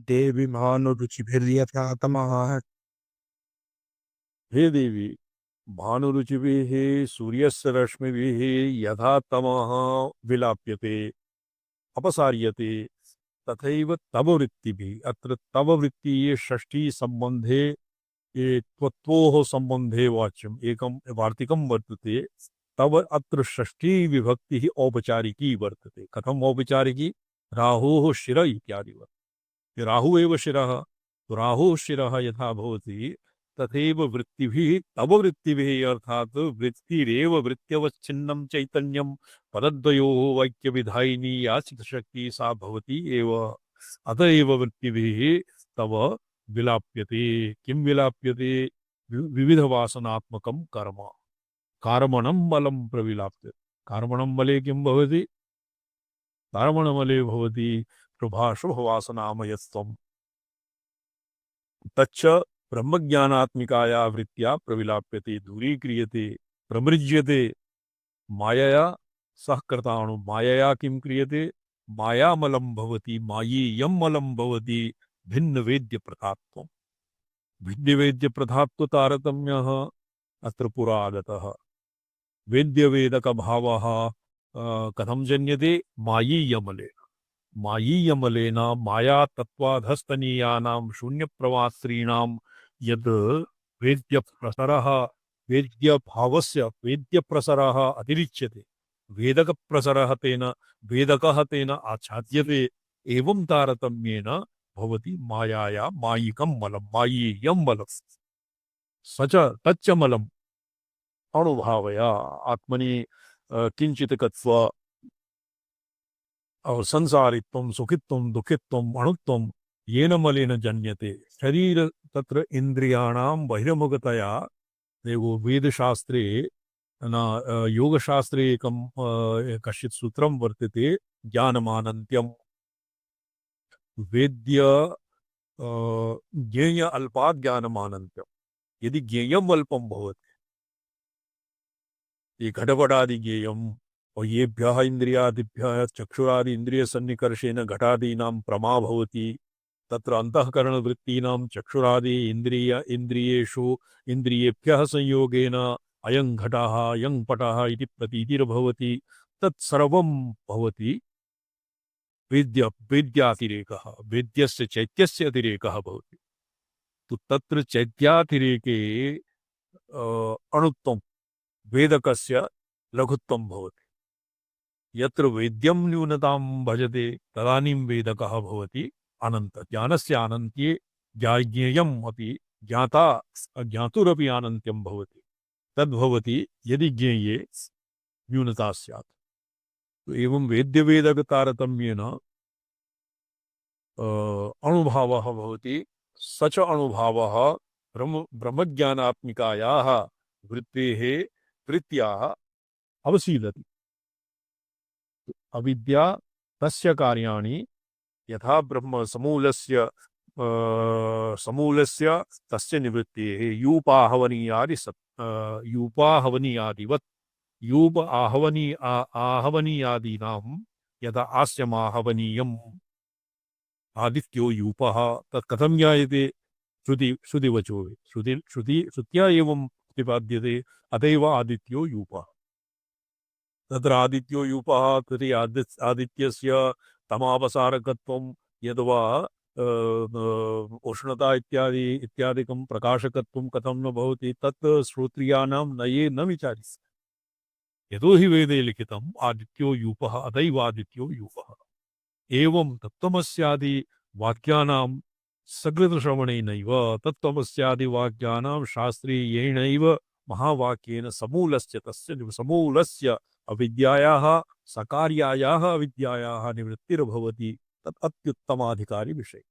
देवी भानुरुचिभिर्यथा तमः। हे देवी भानुरुचिभिः सूर्यस्य रश्मिभिः यथा तमः विलाप्यते अपसार्यते तथैव तव वृत्तिभिः। अत्र तव वृत्ति ये षष्ठी संबंधे ये त्वत्वोः संबंधे वाच्यम् एकं वार्तिकं वर्तते। तव अत्र षष्ठी विभक्तिः औपचारिकी वर्तते। कथम् औपचारिकी? राहुः शिर इत्यादि वर्तते। राहु एव शिरः, तो राहुः शिरः यथा भवति तथैव वृत्तिभिः तव वृत्तिभिः अर्थात् वृत्तिरेव वृत्त्यवच्छिन्नं चैतन्यं पदद्वयोः वाक्यविधायिनी या चित्शक्तिः सा भवति एव। अत एव वृत्तिभिः तव विलाप्यते। किं विलाप्यते? विविधवासनात्मकं कर्म। कर्मणं बलं प्रविलाप्यते। कर्मणं बले किं भवति? कर्मणमले भवति शुभाशुभवासनामयत्वम्। तच्च ब्रह्मज्ञानात्मिकाया वृत्त्या प्रविलाप्यते दूरीक्रियते प्रमृज्यते मायया सह कृताणु। मायया किं क्रियते? मायामलं भवति मायीयं मलं भवति भिन्न वेद्य प्रथात्वं। भिन्न वेद्य प्रथात्व तारतम्यः अत्र पुरा आगतः। वेद्य वेदक भावः कथं जन्यते? मायीयमले। मायीयमलेन माया तत्त्वाधस्तनीयानां शून्यप्रवास्त्रीणां यद् वेद्यप्रसरः वेद्यभावस्य वेद्यप्रसरः अतिरिच्यते वेदकप्रसरः तेन वेदकः तेन आच्छाद्यते। एवं तारतम्येन भवति मायाया मायिकं मलं मायीयं मलं स च तच्च मलम् अनुभावया आत्मनि किंचित कत्वा और संसारित्वं सुखित्वं दुःखित्वं अणुत्वं येन मलेन जन्यते। शरीर तत्र इंद्रियाणां बहिर्मुखतया देखो वेदशास्त्रे न योगशास्त्रे एकं कश्चित् सूत्रं वर्तते ज्ञानमानन्त्यं। वेद्य ज्ञेय अल्पात् ज्ञानमानन्त्यं। यदि ज्ञेयम् अल्पं भवति ये घटपटादि ज्ञेयम् और येभ्यः इंद्रियादिभ्यः चक्षुरादि इंद्रिय सन्निकर्षेण घटादीनां प्रमा भवति। तत्र अंतःकरणवृत्तीनां चक्षुरादि इंद्रियेषु इंद्रियेभ्यः संयोगेन अयं घटः अयं पटः इति प्रतीतिर्भवति। तत्सर्वं भवति वेद्यातिरेकः। वेद्यस्य चैत्यस्य अतिरेकः भवति। तो तत्र चैत्यातिरेके अणुत्वं वेदकस्य लघुत्वं भवति। यत्र वेद्यं न्यूनतां भजते तदानीं वेदकः भवति अनन्त। ज्ञानस्य अनन्त्ये ज्ञेयम् अपि ज्ञाता अज्ञातुरपि अनन्त्यं भवति। तद्भवति यदि ज्ञेये न्यूनता स्यात्। तो एवं वेद्यवेदक तारतम्येन अणुभावः भवति। स च अणुभावः ब्रह्मज्ञानात्मिकायाः वृत्तेः वृत्त्याः अवसीदति। अविद्या तस्य कार्याणि यथा ब्रह्म समूलस्य तस्य निवृत्तेः यूपाहवनीयादिवत् आहवनीयादीनां यदा आस्यमाहवनीयम् आदित्यो यूपः तत् कथं ज्ञायते? श्रुतिवचो श्रुत्या एवं प्रतिपाद्यते। अतएव आदित्यो यूपः। तत्र आदित्यो यूपः तर्हि आदित्यस्य तमावसारकत्वं यद्वा उष्णता इत्यादिकं प्रकाशकत्वं कथं न भवति तत् श्रोत्रियाणां नये न विचार्यते। यतो हि वेदे लिखितम् आदित्यो यूपः अतैव आदित्यो यूपः। एवं तत्त्वमस्यादि वाक्यानां सकृतश्रवणेनैव तत्त्वमस्यादि वाक्यानां शास्त्रीयेणैव महावाक्येन समूलस्य अविद्यायाः सकार्यायाः अविद्यायाः निवृत्तिर्भवति। तत् अत्युत्तमाधिकारी विषय।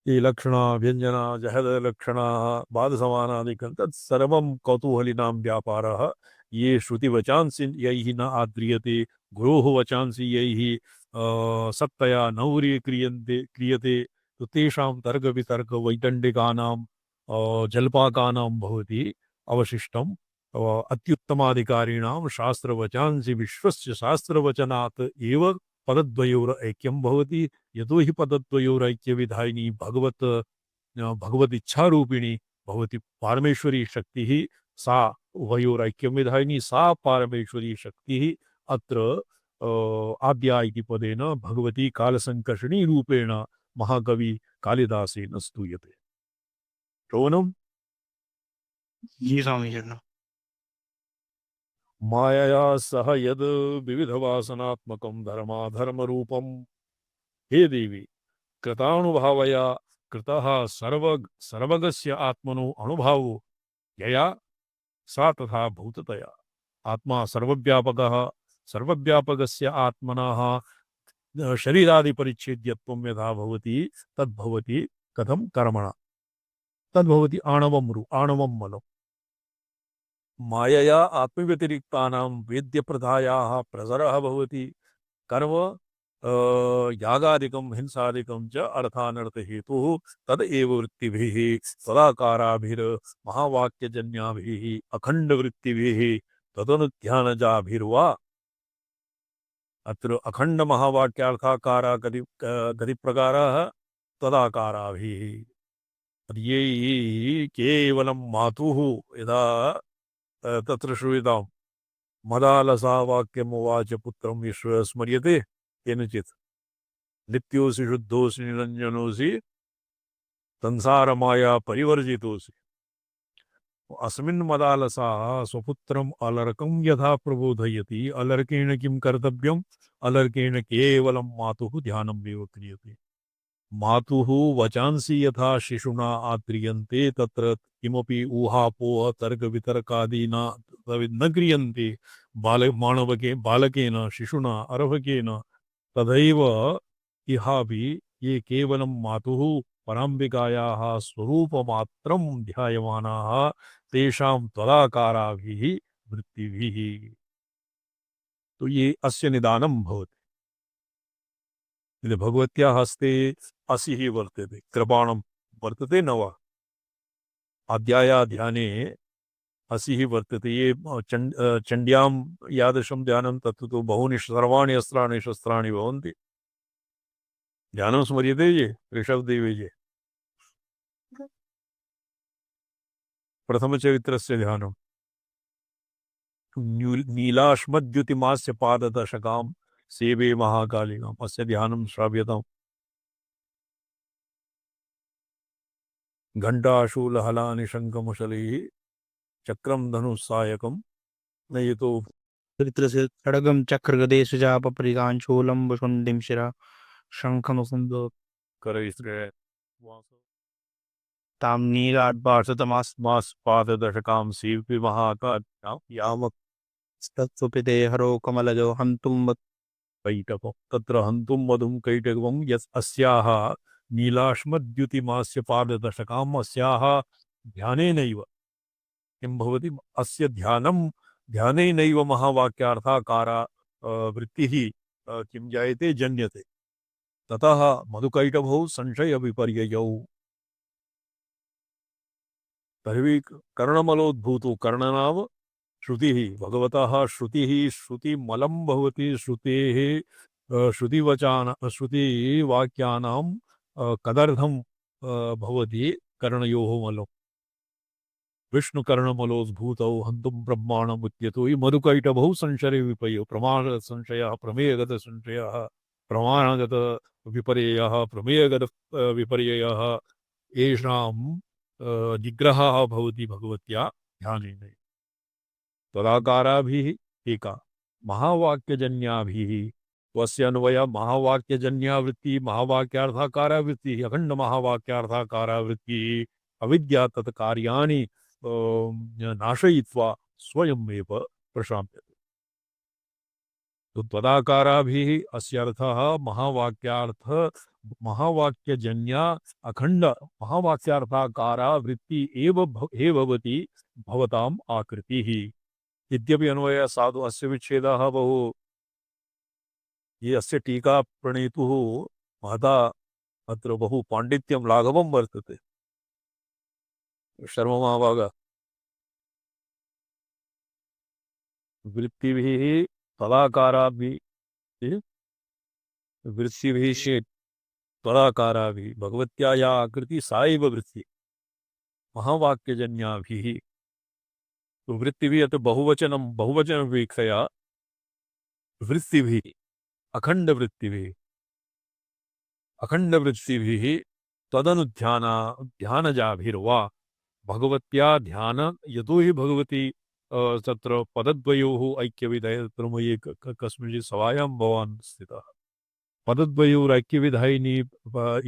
ये लक्षणा व्यंजना जहदलक्षणा बाधसमानादिकं तत्सर्वं कौतूहलिनां व्यापारः। ये श्रुतिवचांसि यैः न आद्रियते गुरोः वचांसि यैः सत्तया क्रियते तो तेषां तर्कवितर्कवैदण्डिकानां जल्पाकानां भवति अवशिष्टम्। अत्युत्तमाधिकारिणां शास्त्रवचांसि विश्वस्य शास्त्रवचनात् एव पदद्वयोरैक्यं भवति। यतो हि पदद्वयोरैक्यविधायिनी भगवदिच्छारूपिणी भवति पारमेश्वरी शक्तिः। सा उभयोरैक्यं विधायिनी सा पारमेश्वरी शक्तिः अत्र आद्या इति पदेन भगवती कालसङ्कर्षणी रूपेण महाकवि कालिदासेन स्तूयते। श्रवणम्। जी स्वामी जी। मायया सह यद विविधवासनात्मकं धर्माधर्मरूपं हे देवी कृतानुभावया कृतः सर्वगस्य आत्मनो अनुभावो यया सा तथा भूततया आत्मा सर्वव्यापकः सर्वव्यापकस्य आत्मनः शरीरादिपरिच्छेद्यत्वं यथा भवति तद्भवति कथं कर्मणा तद्भवति आणवं मलम्। मायया आत्मव्यतिरिक्तानां वेद्यप्रथायाः प्रसरः भवति। कर्म यागादिकं हिंसादिकं च अर्थानर्थहेतुः तदेव वृत्तिभिः तदाकाराभिर्महावाक्यजन्याभिः अखण्डवृत्तिभिः तदनुध्यानजाभिर्वा। अत्र अखण्ड महावाक्यार्थाकारा कति प्रकाराः? तदाकाराभिः। ये केवलं मातुः यदा तत्र श्रूयतां मदालसा वाक्यमुवाच पुत्रं विश्व स्मर्यते केनचित् नित्योऽसि शुद्धोऽसि निरञ्जनोऽसि संसारमाया परिवर्जितोऽसि। अस्मिन् मदालसाः स्वपुत्रम् अलर्कं यथा प्रबोधयति अलर्केण किं कर्तव्यम्? अलर्केण केवलं मातुः ध्यानमेव क्रियते। मातुः वचांसि यथा शिशुना आद्रियन्ते तत्र किमपि ऊहापोह तर्कवितर्कादीना न क्रियन्ते बालकेन शिशुना अर्भकेन तदैव इहापि ये केवलं मातुः पराम्बिकायाः स्वरूपमात्रं ध्यायमानाः तेषां त्वदाकाराभिः वृत्तिभिः। तो ये अस्य निदानं भवति। भगवत्याः हस्ते असिः वर्तते कृपाणं वर्तते न वा? अध्याया ध्याने असिः वर्तते। ये चण्ड्यां यादृशं ध्यानं तत्तु तो बहूनि सर्वाणि अस्त्राणि शस्त्राणि भवन्ति। ध्यानं स्मर्यते ये ऋषभदेवे ये प्रथमचरित्रस्य ध्यानं नीलाश्मद्युतिमास्य पाददशकां सेवे महाकालिकाम् अस्य ध्यानं श्राव्यताम्। घण्टाशूलहलानि शङ्खमुशलैः चक्रं धनुस्सायकं नयितो चरित्रस्य खड्गं चक्रगदेशजापपरिगाञ्चूलं वसुन्धिं शिरा शङ्खमुकुन्दो करैस्त्रे ताम नीलाट भारतमास मास पाददशकां सीवपि महाकाव्यां यामक तत्सुपिते हरो कमलजो हन्तुम कैटभं तत्र हन्तुं मधुं कैटभं यस् अस्याः नीलाश्मद्युतिमास्य पाददशकाम् अस्याः ध्यानेनैव किं भवति अस्य ध्यानेनैव महावाक्यार्थाकारा वृत्तिः किं जायते जन्यते ततः मधुकैटभौ संशयविपर्ययौ तर्हि कर्णमलोद्भूतो कर्णनाम श्रुतिः भगवतः श्रुतिः श्रुतिमलं भवति श्रुतेः श्रुतिवाक्यानां कदर्थं भवति कर्णयोः मलं विष्णुकर्णमलोद्भूतौ हन्तुं ब्रह्माणमुच्यतो हि मधुकैटभौ संशयविपर्ययौ प्रमाणसंशयः प्रमेयगतसंशयः प्रमाणगतविपर्ययः प्रमेयगत विपर्ययः येषां निग्रहः भवति भगवत्या ध्यानेन तदाकाराभिः टीका महावाक्यजन्याभिः तस्य अन्वय महावाक्यजन्यावृत्ति महावाक्यार्थाकारावृत्ति अखंड महावाक्यार्थाकारावृत्ति अविद्या तत्कार्याणि नाशयित्वा स्वयमेव प्रशाम्यते तो तदाकाराभिः अस्य अर्थः महावाक्यजन्या अखंड महावाक्यार्थाकारा वृत्ति एव भवति भवताम् आकृतिः यद्यपि अन्वय साधु अस्य विच्छेदः बहु ये अस्य टीका प्रणेतुः महता अत्र बहु पाण्डित्यं लाघवं वर्तते शर्ममाभाग वृत्तिभिः तदाकाराभिः वृत्तिभिः तदाकाराभिः भगवत्या या आकृति सा एव वृत्ति महावाक्यजन्याभिः तो वृत्तिभिः अत्र बहुवचनवीक्षया वृत्तिभिः अखण्डवृत्तिभिः ध्यानजाभिर्वा भगवत्या ध्यान यतो हि भगवती तत्र पदद्वयोः ऐक्यविधये तत्र मयि कस्मिंश्चित् सभायां भवान् स्थितः पदद्वयोरैक्यविधायिनी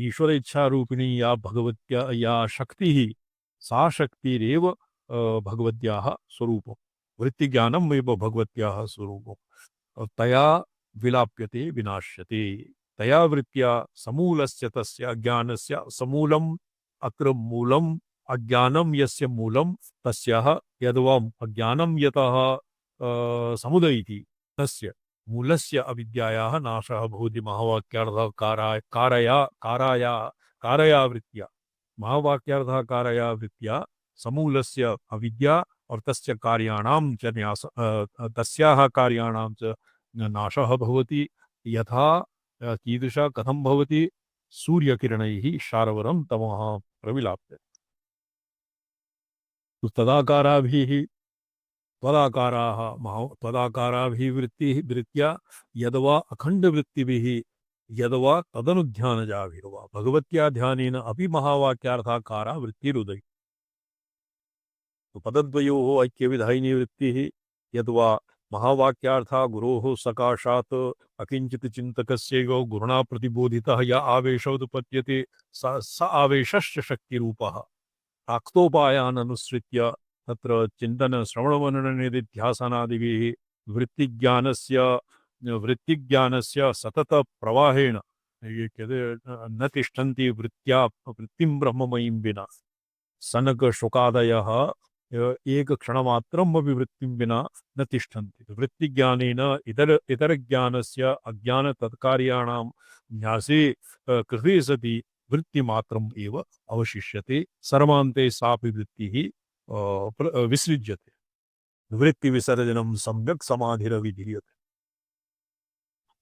ईश्वर इच्छारूपिणी या भगवत्या या शक्तिः सा शक्तिरेव भगवत्याः स्वरूपं वृत्तिज्ञानम् एव भगवत्याः स्वरूपं तया विलाप्यते विनाश्यते तया वृत्त्या समूलस्य तस्य अज्ञानस्य समूलम् अत्र मूलम् अज्ञानं यस्य मूलं तस्याः यद्वाम् अज्ञानं यतः समुदयति तस्य मूलस्य अविद्यायाः नाशः भवति कारया वृत्त्या महावाक्यार्थकारया वृत्त्या समूलस्य अविद्या और तस्य कार्याणां च तस्याः कार्याणां च नाशः भवति यथा कीदृशः कथं भवति सूर्यकिरणैः शारवरं तमः प्रविलाप्यते तदाकाराभिः वृत्त्या यद्वा अखण्डवृत्तिभिः यद्वा तदनुध्यानजाभिर्वा भगवत्या ध्यानेन अपि महावाक्यार्थाकारा वृत्तिरुदयति पदद्वयोः ऐक्यविधायिनी वृत्तिः यद्वा महावाक्यार्था गुरोः सकाशात् अकिंचित चिन्तकस्यैव गुरुणा प्रतिबोधितः या आवेशोत्पद्यते स आवेशश्च शक्तिरूपः प्राक्तोपायान् अनुसृत्य तत्र चिन्तन श्रवणमनननिधिध्यासनादिभिः वृत्तिज्ञानस्य सतत प्रवाहेण न तिष्ठन्ति वृत्तिं ब्रह्ममयीं विना सनक शोकादयः एक क्षणमात्रम् अपि वृत्तिं विना न तिष्ठन्ति वृत्तिज्ञानेन इतरज्ञानस्य अज्ञानतत्कार्याणां न्यासे कृते सति वृत्तिमात्रम् एव अवशिष्यते सर्वान्ते सापि वृत्तिः विसृज्यते वृत्तिविसर्जनं सम्यक् समाधिरविधीयते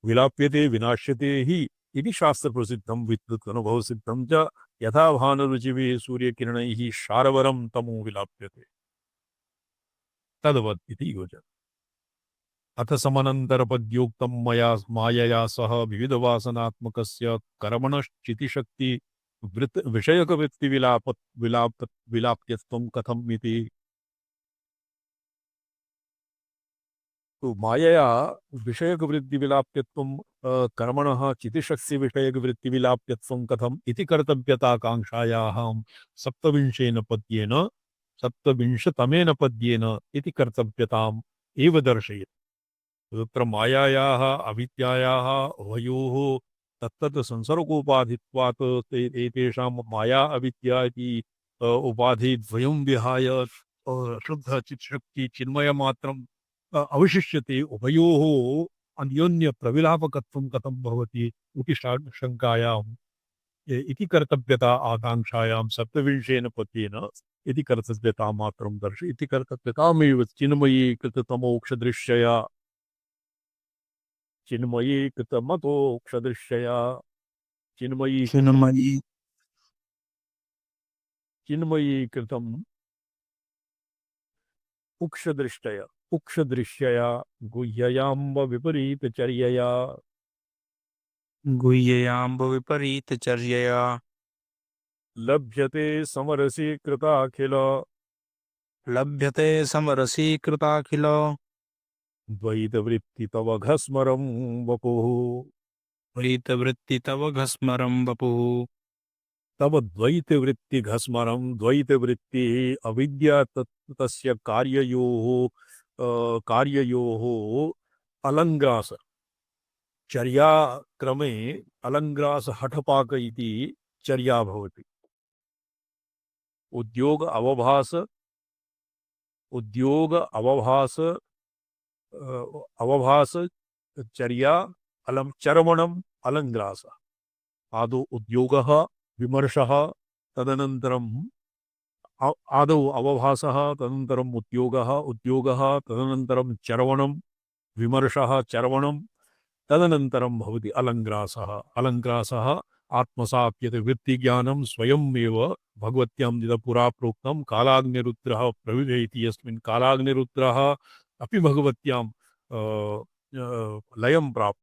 विलाप्यते विनाश्यते हि इति शास्त्रप्रसिद्धं विद्युत् अनुभवसिद्धं च यथा भानुरुचिभिः सूर्यकिरणैः शारवरं तमो विलाप्यते तद्वत् इति योजन अथ समनन्तरपद्योक्तं मया मायया सह विविधवासनात्मकस्य कर्मणश्चितिशक्ति विलाप्यत्वं कथम् इति तो मायया विषयकवृत्तिविलाप्यत्वं कर्मणः चितिशक्ति विषयकवृत्तिविलाप्यत्वं कथम् इति कर्तव्यताकाङ्क्षायाः सप्तविंशेन पद्येन सप्तविंशतमेन पद्येन इति कर्तव्यताम् एव दर्शयति। तत्र मायायाः अविद्यायाः उभयोः तत्तत् संसर्गोपाधित्वात् एतेषां माया अविद्या इति उपाधिद्वयं विहाय शुद्ध चित्शक्ति चिन्मयमात्रम् अवशिष्यते। उभयोः अन्योन्य प्रविलापकत्वं कथं भवति इति शङ्कायाम् इति कर्तव्यता आकाङ्क्षायां सप्तविंशेन पद्येन इति कर्तव्यता मात्रं दर्श इति कर्तव्यतामेव चिन्मयी कृततमोक्षदृश्यया चिन्मयी कृतमतोक्षदृश्यया चिन्मयी चिन्मयी चिन्मयी कृतम् उक्षदृष्टया उक्षदृश्यया गुह्ययाम्ब विपरीतचर्यया गुह्ययाम्ब विपरीतचर्यया लभ्यते समरसी कृताखिल लभ्यते समरसीकृताखिल द्वैतवृत्ति तव घस्मरं वपुः प्रीतवृत्ति तव घस्मरं वपुः तव द्वैतवृत्ति घस्मरं द्वैतवृत्ति अविद्या तस्य कार्ययोः अलङ्ग्रास चर्याक्रमे अलङ्ग्रास हठपाक इति चर्या भवति। उद्योग अवभास चर्या अलम चरमणम अलङ्ग्रास आदौ उद्योगः विमर्शः तदनन्तरम् आदौ अवभासः तदनन्तरम् उद्योगः तदनन्तरं चरवणं विमर्शः चरवणं तदनन्तरं भवति अलङ्ग्रासः आत्मसाप्यते वृत्तिज्ञानं स्वयमेव भगवत्यां यदा पुरा प्रोक्तं कालाग्निरुद्रः प्रविवेति यस्मिन् कालाग्निरुद्रः अपि भगवत्यां लयं प्राप्त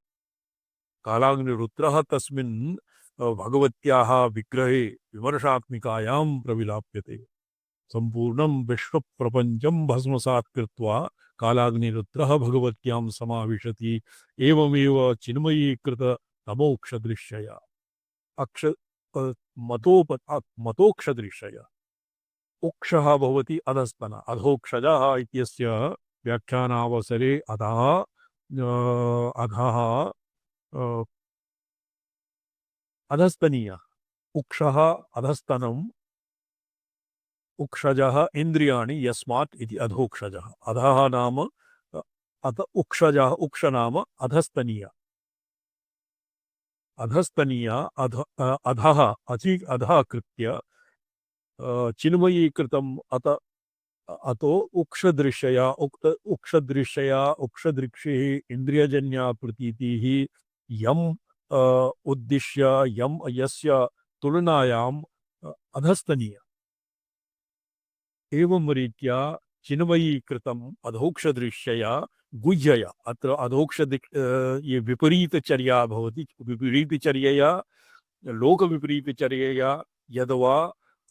कालाग्निरुद्रः तस्मिन् भगवत्याः विग्रहे विमर्शात्मिकायां प्रविलाप्यते। सम्पूर्णं विश्वप्रपञ्चं भस्मसात् कृत्वा कालाग्निरुद्रः भगवत्यां समाविशति। एवमेव चिन्मयीकृत तमोक्षदृश्यया अक्ष मतोक्षदृश्यया उक्षः भवति अधस्तन अधोक्षजः इत्यस्य व्याख्यानावसरे अधः अधस्तनीय उक्षः अधस्तनम् उक्षजः इन्द्रियाणि यस्मात् इति अधोक्षजः अधः नाम अथ उक्षजः उक्ष नाम अधस्तनीय अधः अधः कृत्य चिन्मयीकृतम् अतो उक्षदृश्यया उक्षदृक्षिः इन्द्रियजन्या प्रतीतिः यम् उद्दिश्य यम् यस्य तुलनायाम् अधस्तनीय एवं रीत्या चिन्मयीकृतम् अधोक्षदृश्यया गुह्यया अत्र ये विपरीतचर्या भवति विपरीतचर्यया लोकविपरीतचर्यया यद्वा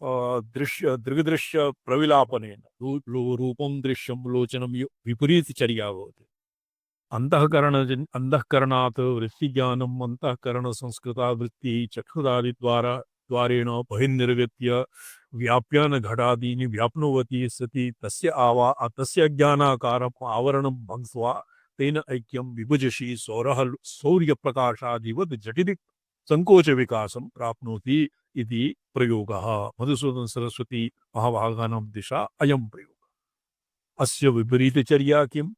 दृग्दृश्य प्रविलापनेन रूपं दृश्यं लोचनं विपरीतचर्या भवति। अंतःकरणात् वृत्तिज्ञानम् अंतःकरणसंस्कृता वृत्तिः चक्षुरादिद्वारेण बहिर्निर्गत्य व्याप्य न घटादीनि व्याप्नुवती सति तस्य ज्ञानाकारम् आवरणं भङ्क्त्वा तेन ऐक्यं विभजसि सौर्यप्रकाशादिवत् जटिल संकोच विकासं प्राप्नोति इति प्रयोगः। मधुसूदन सरस्वती महाभागानां दिशा अयं प्रयोगः। अस्य विपरीतचर्या किम्?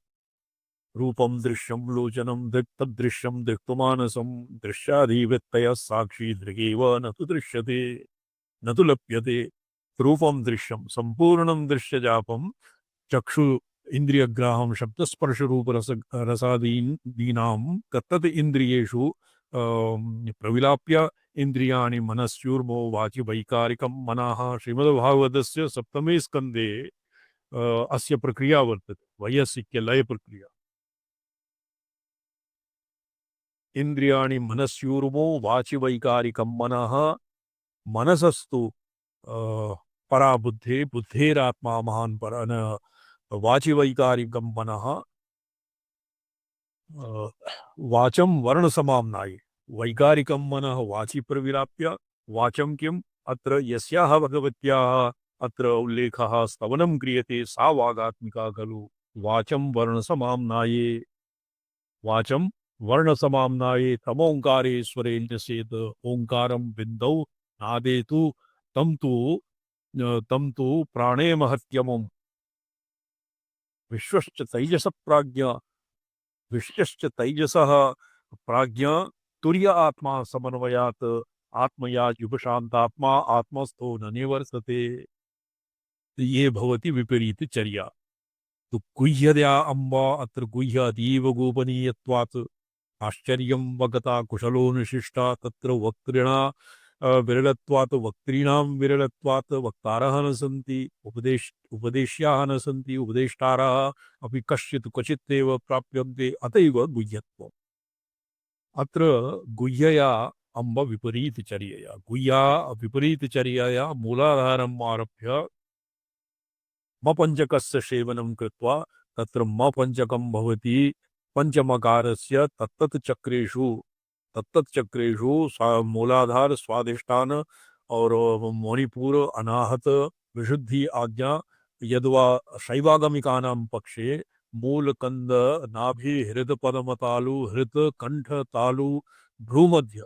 रूपं दृश्यं लोचनं तद्दृश्यं दृक्तुमानसं दृश्यादिवृत्तयः साक्षी दृगेव न तु दृश्यते न तु लप्यते। रूपं दृश्यं संपूर्णं दृश्यजापं चक्षु इंद्रियग्राहं शब्दस्पर्शरूपरसादीनां तत्तत् इन्द्रियेषु प्रविलाप्य इन्द्रियाणि मनस्यूर्मो वाचि वैकारिकं मनः। श्रीमद्भागवतस्य सप्तमे स्कन्धे अस्य प्रक्रिया वर्तते वयस्सिक्य लय प्रक्रिया। इंद्रियाणि मनस्यूर्मो वाचि वैकारिकं मनः मनसस्तु परा बुद्धे बुद्धेरात्मा महान् पर वाचि वैकारिकं मनः वाचं वर्णसमाम्नाये वैकारिकं मनः वाचि प्रविलाप्य वाचं किम् अत्र यस्याः भगवत्याः अत्र उल्लेखः स्तवनं क्रियते सा वागात्मिका खलु वाचं वर्णसमाम्नाये वाचं वर्णसमाम्नाये तमोङ्कारेश्वरे न्यसेत् ओङ्कारं बिन्दौ नादेतु तं तु प्राणे महत्यमम् विश्वश्च तैजस प्राज्ञा विश्वश्च तैजसः प्राज्ञा तुर्य आत्मा समन्वयात् आत्मया युगशान्तात्मा आत्मस्थो न निवर्तते ये भवति विपरीत चर्या तो गुह्यदया अम्बा अत्र गुह्यादीव गोपनीयत्वात् आश्चर्यं वगता कुशलोऽनुशिष्टा तत्र वक्तृणा विरलत्वात् वक्तॄणां विरलत्वात् वक्तारः न सन्ति उपदेश्याः न सन्ति उपदेष्टारः अपि कश्चित् क्वचिदेव प्राप्यन्ते अतएव गुह्यत्वम् अत्र गुह्यया अम्ब विपरीतचर्यया गुह्या विपरीतचर्यया मूलाधारम् आरभ्य मपञ्चकस्य सेवनं कृत्वा तत्र मपञ्चकं भवति पंचमकारस्य तत्तत् चक्रेषु मूलाधार स्वादिष्ठान और मणिपुर अनाहत विशुद्धि आज्ञा यद्वा शैवागमिकानां पक्षे मूलकंद नाभि हृद पदमतालु हृत कंठ तालु भ्रूमध्य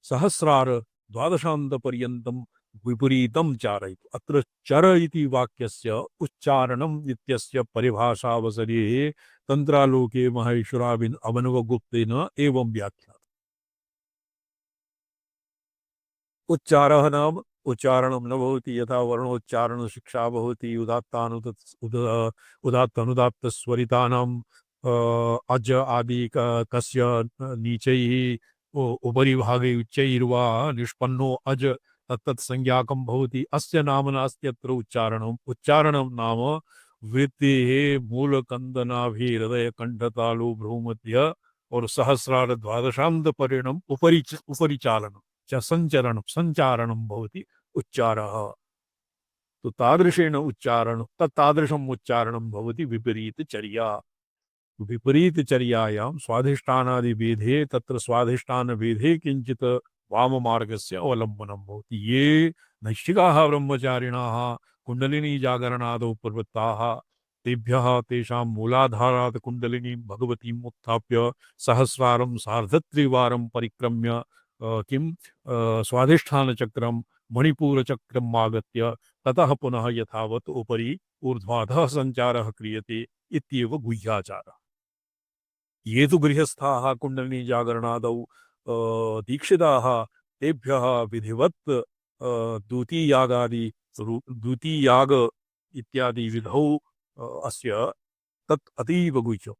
सहस्रार द्वादशान्त पर्यन्तं विपरीतं चारयतु अत्र चर इति वाक्यस्य उच्चारणम् इत्यस्य परिभाषावसरे तंत्रालोके महेश्वराविन अवनवगुप्तेन एवं व्याख्यातम् उच्चारः नाम उच्चारणं न भवति यथा वर्णोच्चारण शिक्षा भवति उदात्त अनुदात्त स्वरितानां अज आदि कस्य नीचैः उपरि भागे उच्चैर्वा निष्पन्नो अज तत्तत् संज्ञाकं भवति अस्य नाम नास्ति अत्र उच्चारणं नाम वृत्तेः मूलकन्दनाभि हृदय कंठतालु भ्रूमध्य और सहस्रार द्वादशान्त परिणम उपरि चालनम् संचारणं भवति उच्चारः तो तादृशेन उच्चारणं तत्तादृशम् उच्चारणं भवति विपरीतचर्या विपरीतचर्यायां स्वाधिष्ठानादिभेदे तत्र स्वाधिष्ठानभेदे किञ्चित् वाममार्गस्य अवलम्बनं भवति ये नैष्ठिकाः ब्रह्मचारिणाः कुण्डलिनी जागरणादौ प्रवृत्ताः तेभ्यः तेषां मूलाधारात् कुण्डलिनीं भगवतीम् उत्थाप्य सहस्रारं सार्धत्रिवारं परिक्रम्य किं स्वाधिष्ठानचक्रं मणिपूरचक्रम् आगत्य ततः पुनः यथावत् उपरि ऊर्ध्वाधः सञ्चारः क्रियते इत्येव गुह्याचारः ये तु गृहस्थाः कुण्डलिनी जागरणादौ दीक्षिताः तेभ्यः विधिवत् द्वितीयाग इत्यादि विधौ अस्य तत् अतीव गुह्यम्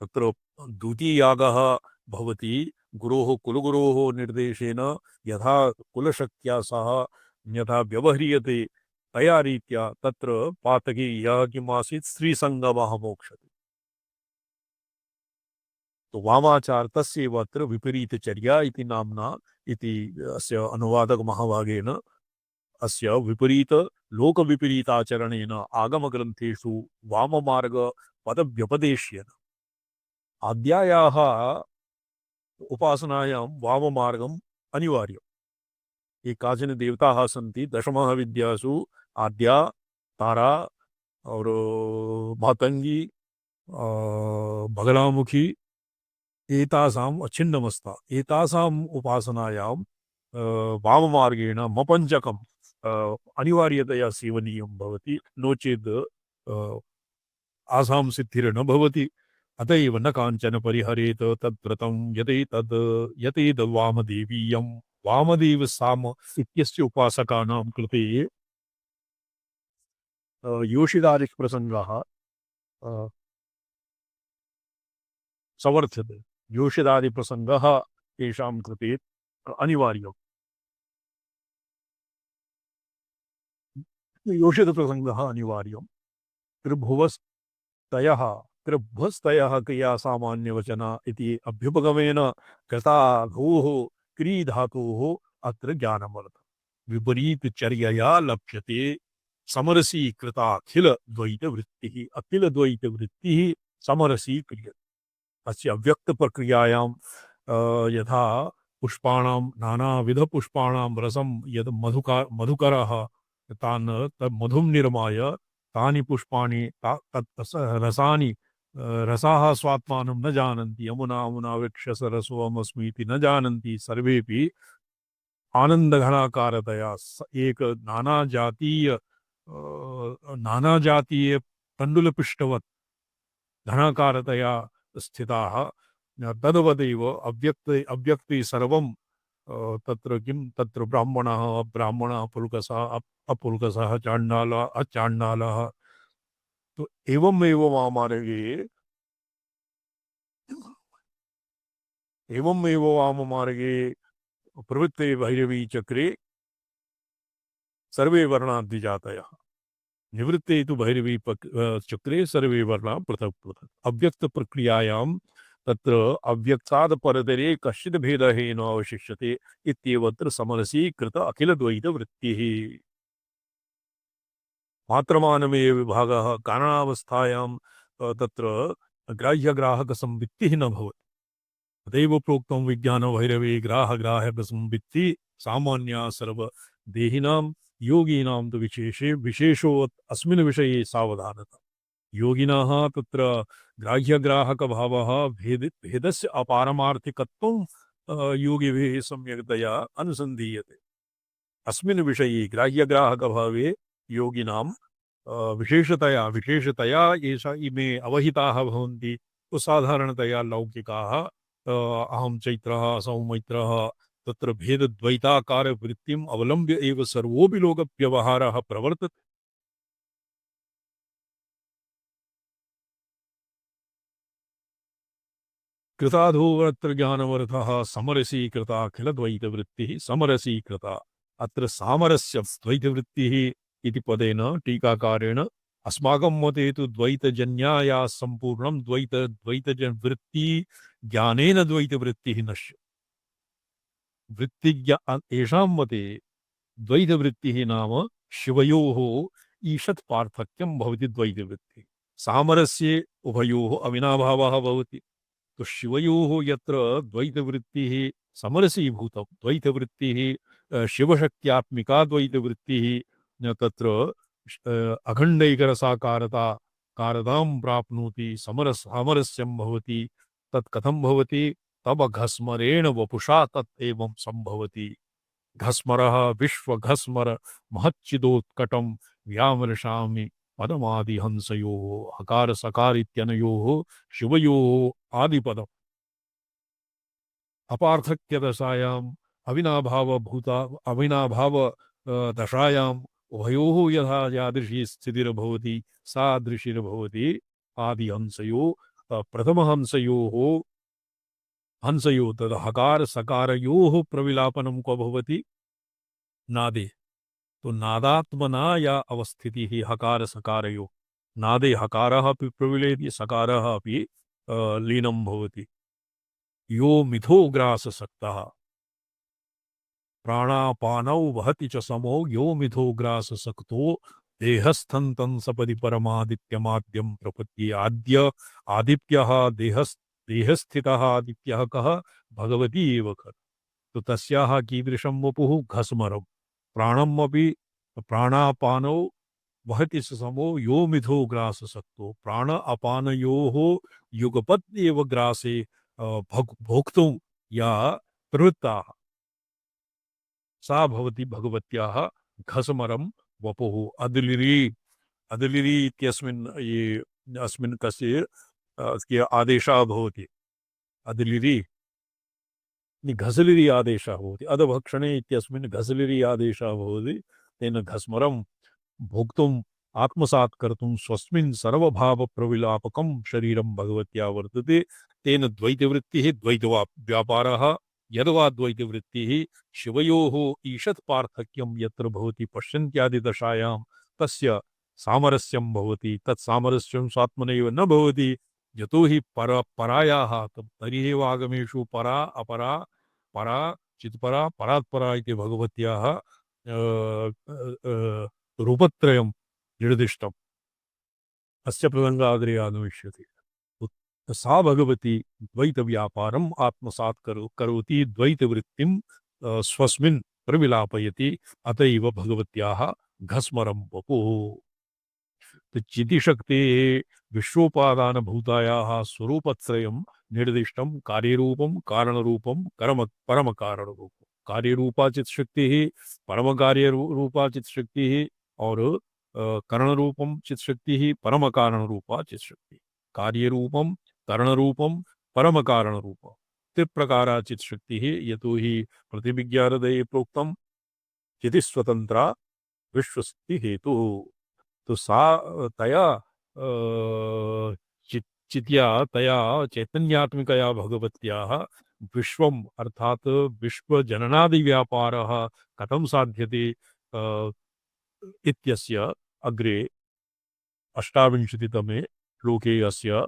तत्र द्वितीयागः भवति गुरोः कुलगुरोः निर्देशेन यथा कुलशक्त्या सह यथा व्यवह्रियते तया रीत्या तत्र पातके यः किमासीत् स्त्रीसङ्गमः मोक्षते तो वामाचार तस्यैव अत्र विपरीतचर्या इति नाम्ना इति अस्य अनुवादक महाभागेन अस्य विपरीत लोकविपरीताचरणेन आगमग्रन्थेषु वाममार्ग पदव्यपदेश्येन आद्यायाः उपासनायां वाममार्गम् अनिवार्यम् ये काचन देवताः सन्ति दशमः विद्यासु आद्या तारा और मातंगी बगलामुखी एतासाम् अच्छिन्नमस्ता एतासाम् उपासनायां वाममार्गेण मपञ्चकम् अनिवार्यतया सेवनीयं भवति नो चेत् आसां सिद्धिर्न भवति अतएव न कांचन परिहरेत तद्व्रतं यतेद वामदेवीयं वामदेव साम इत्यस्य उपासकानां कृते योषिदादिक प्रसंगः समर्थ्यते योषिदादि प्रसंगः तेषां कृते अनिवार्यम् योषित प्रसंगः अनिवार्यम् त्रिभुवस्तयः क्रिया सामान्यवचना इति अभ्युपगमेन कृता घोः क्री धातोः अत्र ज्ञानमर्थम् विपरीतचर्यया लप्यते समरसी कृता अखिल द्वैतवृत्तिः समरसी क्रियते। अस्य अव्यक्तप्रक्रियायां यथा पुष्पाणां नानाविधपुष्पाणां रसं यद् मधुकरः तान् तद् मधुं निर्माय तानि पुष्पाणि रसानि रसाः स्वात्मानं न जानन्ति, यमुना अमुना वृक्षसरसोऽहमस्मीति न जानन्ति सर्वेपि आनन्दघनाकारतया एक नानाजातीय तण्डुलपिष्टवत् घनाकारतया स्थिताः तद्वदेव अव्यक्ते सर्वं तत्र किं तत्र ब्राह्मणः अब्राह्मणः पुल्कसः अपुल्कसः चाण्डालः अचाण्डालः। तो एवमेव वाममार्गे प्रवृत्ते भैरवी चक्रे सर्वे वर्णा द्विजातयः, निवृत्ते तु भैरवी चक्रे सर्वे वर्णा पृथक् पृथक्। अव्यक्त प्रक्रियायां तत्र अव्यक्ताद् परतरे कश्चित् भेदः न अवशिष्यते इत्येवत्र समरसीकृत अखिलद्वैत वृत्तिः। मात्रमानमेव विभागः कारणावस्थायां तत्र ग्राह्यग्राहकसंवित्तिः न भवति। तदेव प्रोक्तं विज्ञानभैरवे ग्राहग्राहकसंवित्तिः सामान्या सर्वदेहिनां योगिनां तु विशेषो अस्मिन् विषये सावधानता। योगिनः तत्र ग्राह्यग्राहकभावः भेदस्य अपारमार्थिकत्वं योगिभिः सम्यक्तया अनुसन्धीयते। अस्मिन् विषये ग्राह्यग्राहकभावे योगिनां विशेषतया इमे अवहिताः भवन्ति। तो साधारणतया लौकिकाः अहं चैत्रः असौ मैत्रः तत्र भेदद्वैताकारवृत्तिम् अवलम्ब्य एव सर्वोऽपि लोकव्यवहारः प्रवर्तते। कृताधोऽत्र ज्ञानवर्थः समरसीकृता अखिलद्वैतवृत्तिः समरसीकृता। अत्र सामरस्यद्वैतवृत्तिः इति पदेन टीकाकारेण अस्माकं मते तु द्वैतजन्याया सम्पूर्णं द्वैतवृत्ति ज्ञानेन द्वैतवृत्तिः नश्यते। येषां मते द्वैतवृत्तिः नाम शिवयोः ईषत् पार्थक्यं भवति। द्वैतवृत्तिः सामरस्ये उभयोः अविनाभावः भवति। तो शिवयोः यत्र द्वैतवृत्तिः समरसीभूतं द्वैतवृत्तिः शिवशक्त्यात्मिका द्वैतवृत्तिः तत्र अखण्डैकरसाकारता कारतां प्राप्नोति सामरस्यं भवति। तत् कथं भवति? तब घस्मरेण वपुषा तत् एवं संभवति। घस्मरः विश्वघस्मर महच्चिदोत्कटं व्यामर्शामि पदमादिहंसयोः हकार सकार इत्यनयोः शिवयोः आदिपदम् अपार्थक्यदशायाम् अविनाभाव दशायाम् उभयोः यथा यादृशी स्थितिर्भवति सादृशिर्भवति। आदिहंसयो प्रथमहंसयोः तद् हकार सकारयोः प्रविलापनं क्व भवति? नादे। तो नादात्मना या अवस्थितिः हकार सकारयोः। नादे हकारः अपि प्रविलेति सकारः अपि लीनं भवति। यो मिथो ग्राससक्तः प्राणापानौ वहति च समो यो मिथो ग्राससक्तो देहस्थन्तं सपदि परमादित्यमाद्यं प्रपद्ये। आदित्यः देहस्थितः आदित्यः कः? भगवती एव खलु। तो तस्याः कीदृशं वपुः? घस्मरं। प्राणमपि प्राणापानौ वहति च समो यो मिथो ग्राससक्तो। प्राण अपानयोः युगपत् एव ग्रासे भोक्तुं या प्रवृत्ताः सा भवति भगवत्याः घस्मरं वपुः। अदलिरी इत्यस्मिन् अस्मिन् कस्य आदेशः भवति। अदलिरी घसलिरी आदेशः भवति। अधभक्षणे इत्यस्मिन् घसलिरी आदेशः भवति। तेन घस्मरं भोक्तुम् आत्मसात् कर्तुं स्वस्मिन् सर्वभावप्रविलापकं शरीरं भगवत्या वर्तते। तेन द्वैतवृत्तिः द्वैतव्यापारः यद्वा द्वैतवृत्तिः शिवयोः ईषत् पार्थक्यं यत्र भवति पश्यन्त्यादिदशायां तस्य सामरस्यं भवति। तत् सामरस्यं स्वात्मनैव न भवति। यतो हि परायाः तर्हि आगमेषु परा अपरा परा चित्परा परात्परा इति भगवत्याः रूपत्रयं निर्दिष्टम्। अस्य प्रसङ्गादरे आगमिष्यति। सा भगवती द्वैत व्यापारम आत्मसात करोति द्वैत वृत्तिम स्वस्मिन् प्रविलापयति अतएव भगवत्याः घस्मरं वपुः। तो चितिशक्ति विश्वोपादान भूतायाः स्वरूपत्रयं निर्दिष्टं कार्यरूपं कारणरूपं कर्म परम कारणरूपं। कार्यरूपा चित शक्ति ही परम कार्य रूपा चित शक्ति ही और करण रूपम चित शक्ति ही परम कारण रूपा चित शक्ति। कार्य रूपम करण रूपम परम कारण रूप त्रिप्रकारा चित शक्ति ही यतो ही प्रतिविज्ञानदये प्रोक्तम चिति स्वतंत्रा विश्वस्ति हेतु। तो सा तया चित्या तया चैतन्यात्मिकया भगवत्याः विश्वम अर्थात विश्व जननादि व्यापारः कथं साध्यते इत्यस्य अग्रे अष्टाविंशतितमे श्लोके अस्य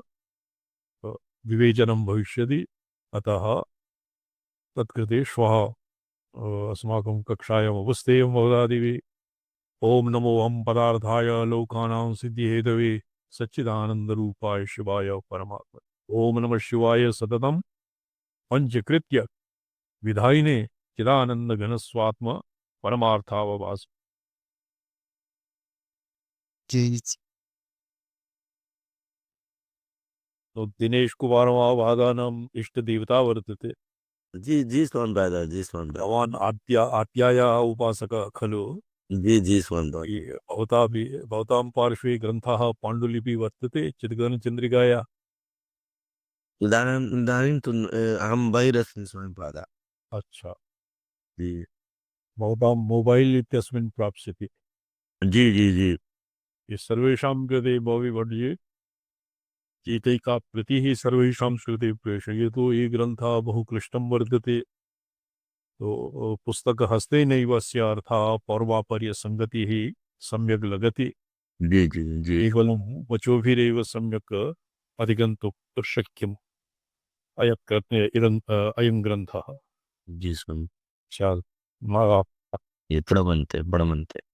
विवेचनं भविष्यति। अतः तत्कृते श्वः अस्माकं कक्षायाम् अवस्थेयं भवदादिभिः। ओम नमो हम पदार्थाय लोकानां सिद्धिहेतवे सच्चिदानंदरूपाय शिवाय परमात्मा। ओम नमः शिवाय सततम पंचकृत्य विधायिने चिदानंद घनस्वात्म परमार्थावभास। जी जी। तो दिनेश कुमारमाभागानाम् इष्ट देवता वर्तते। जी जी स्वामी दादा, जी स्वामी दादा, भवान् आत्याय उपासक खलु। जी स्वामी दादा। भवतां पार्श्वे ग्रन्थः पाण्डुलिपि वर्तते चिद्गणचन्द्रिकाया। इदानीं तु अहं बहिरस्मि स्वामी दादा। अच्छा, जी भवतां मोबाइल इत्यस्मिन् प्राप्स्यते। जी जी जी ये सर्वेषां कृते भविवर्ये चीतैका प्रतिः सर्वेषां कृते प्रेषयतु। ये ग्रन्थः बहु क्लिष्टं वर्तते। तो पुस्तक हस्ते नैव अस्य अर्थः पौर्वापर्यसङ्गतिः सम्यक् लगति। जी जी जी केवलं वचोभिरेव सम्यक् अधिगन्तुं शक्यम् अयं ग्रन्थः। जी स्वामी। चाल, मा- ये बड़ा बनते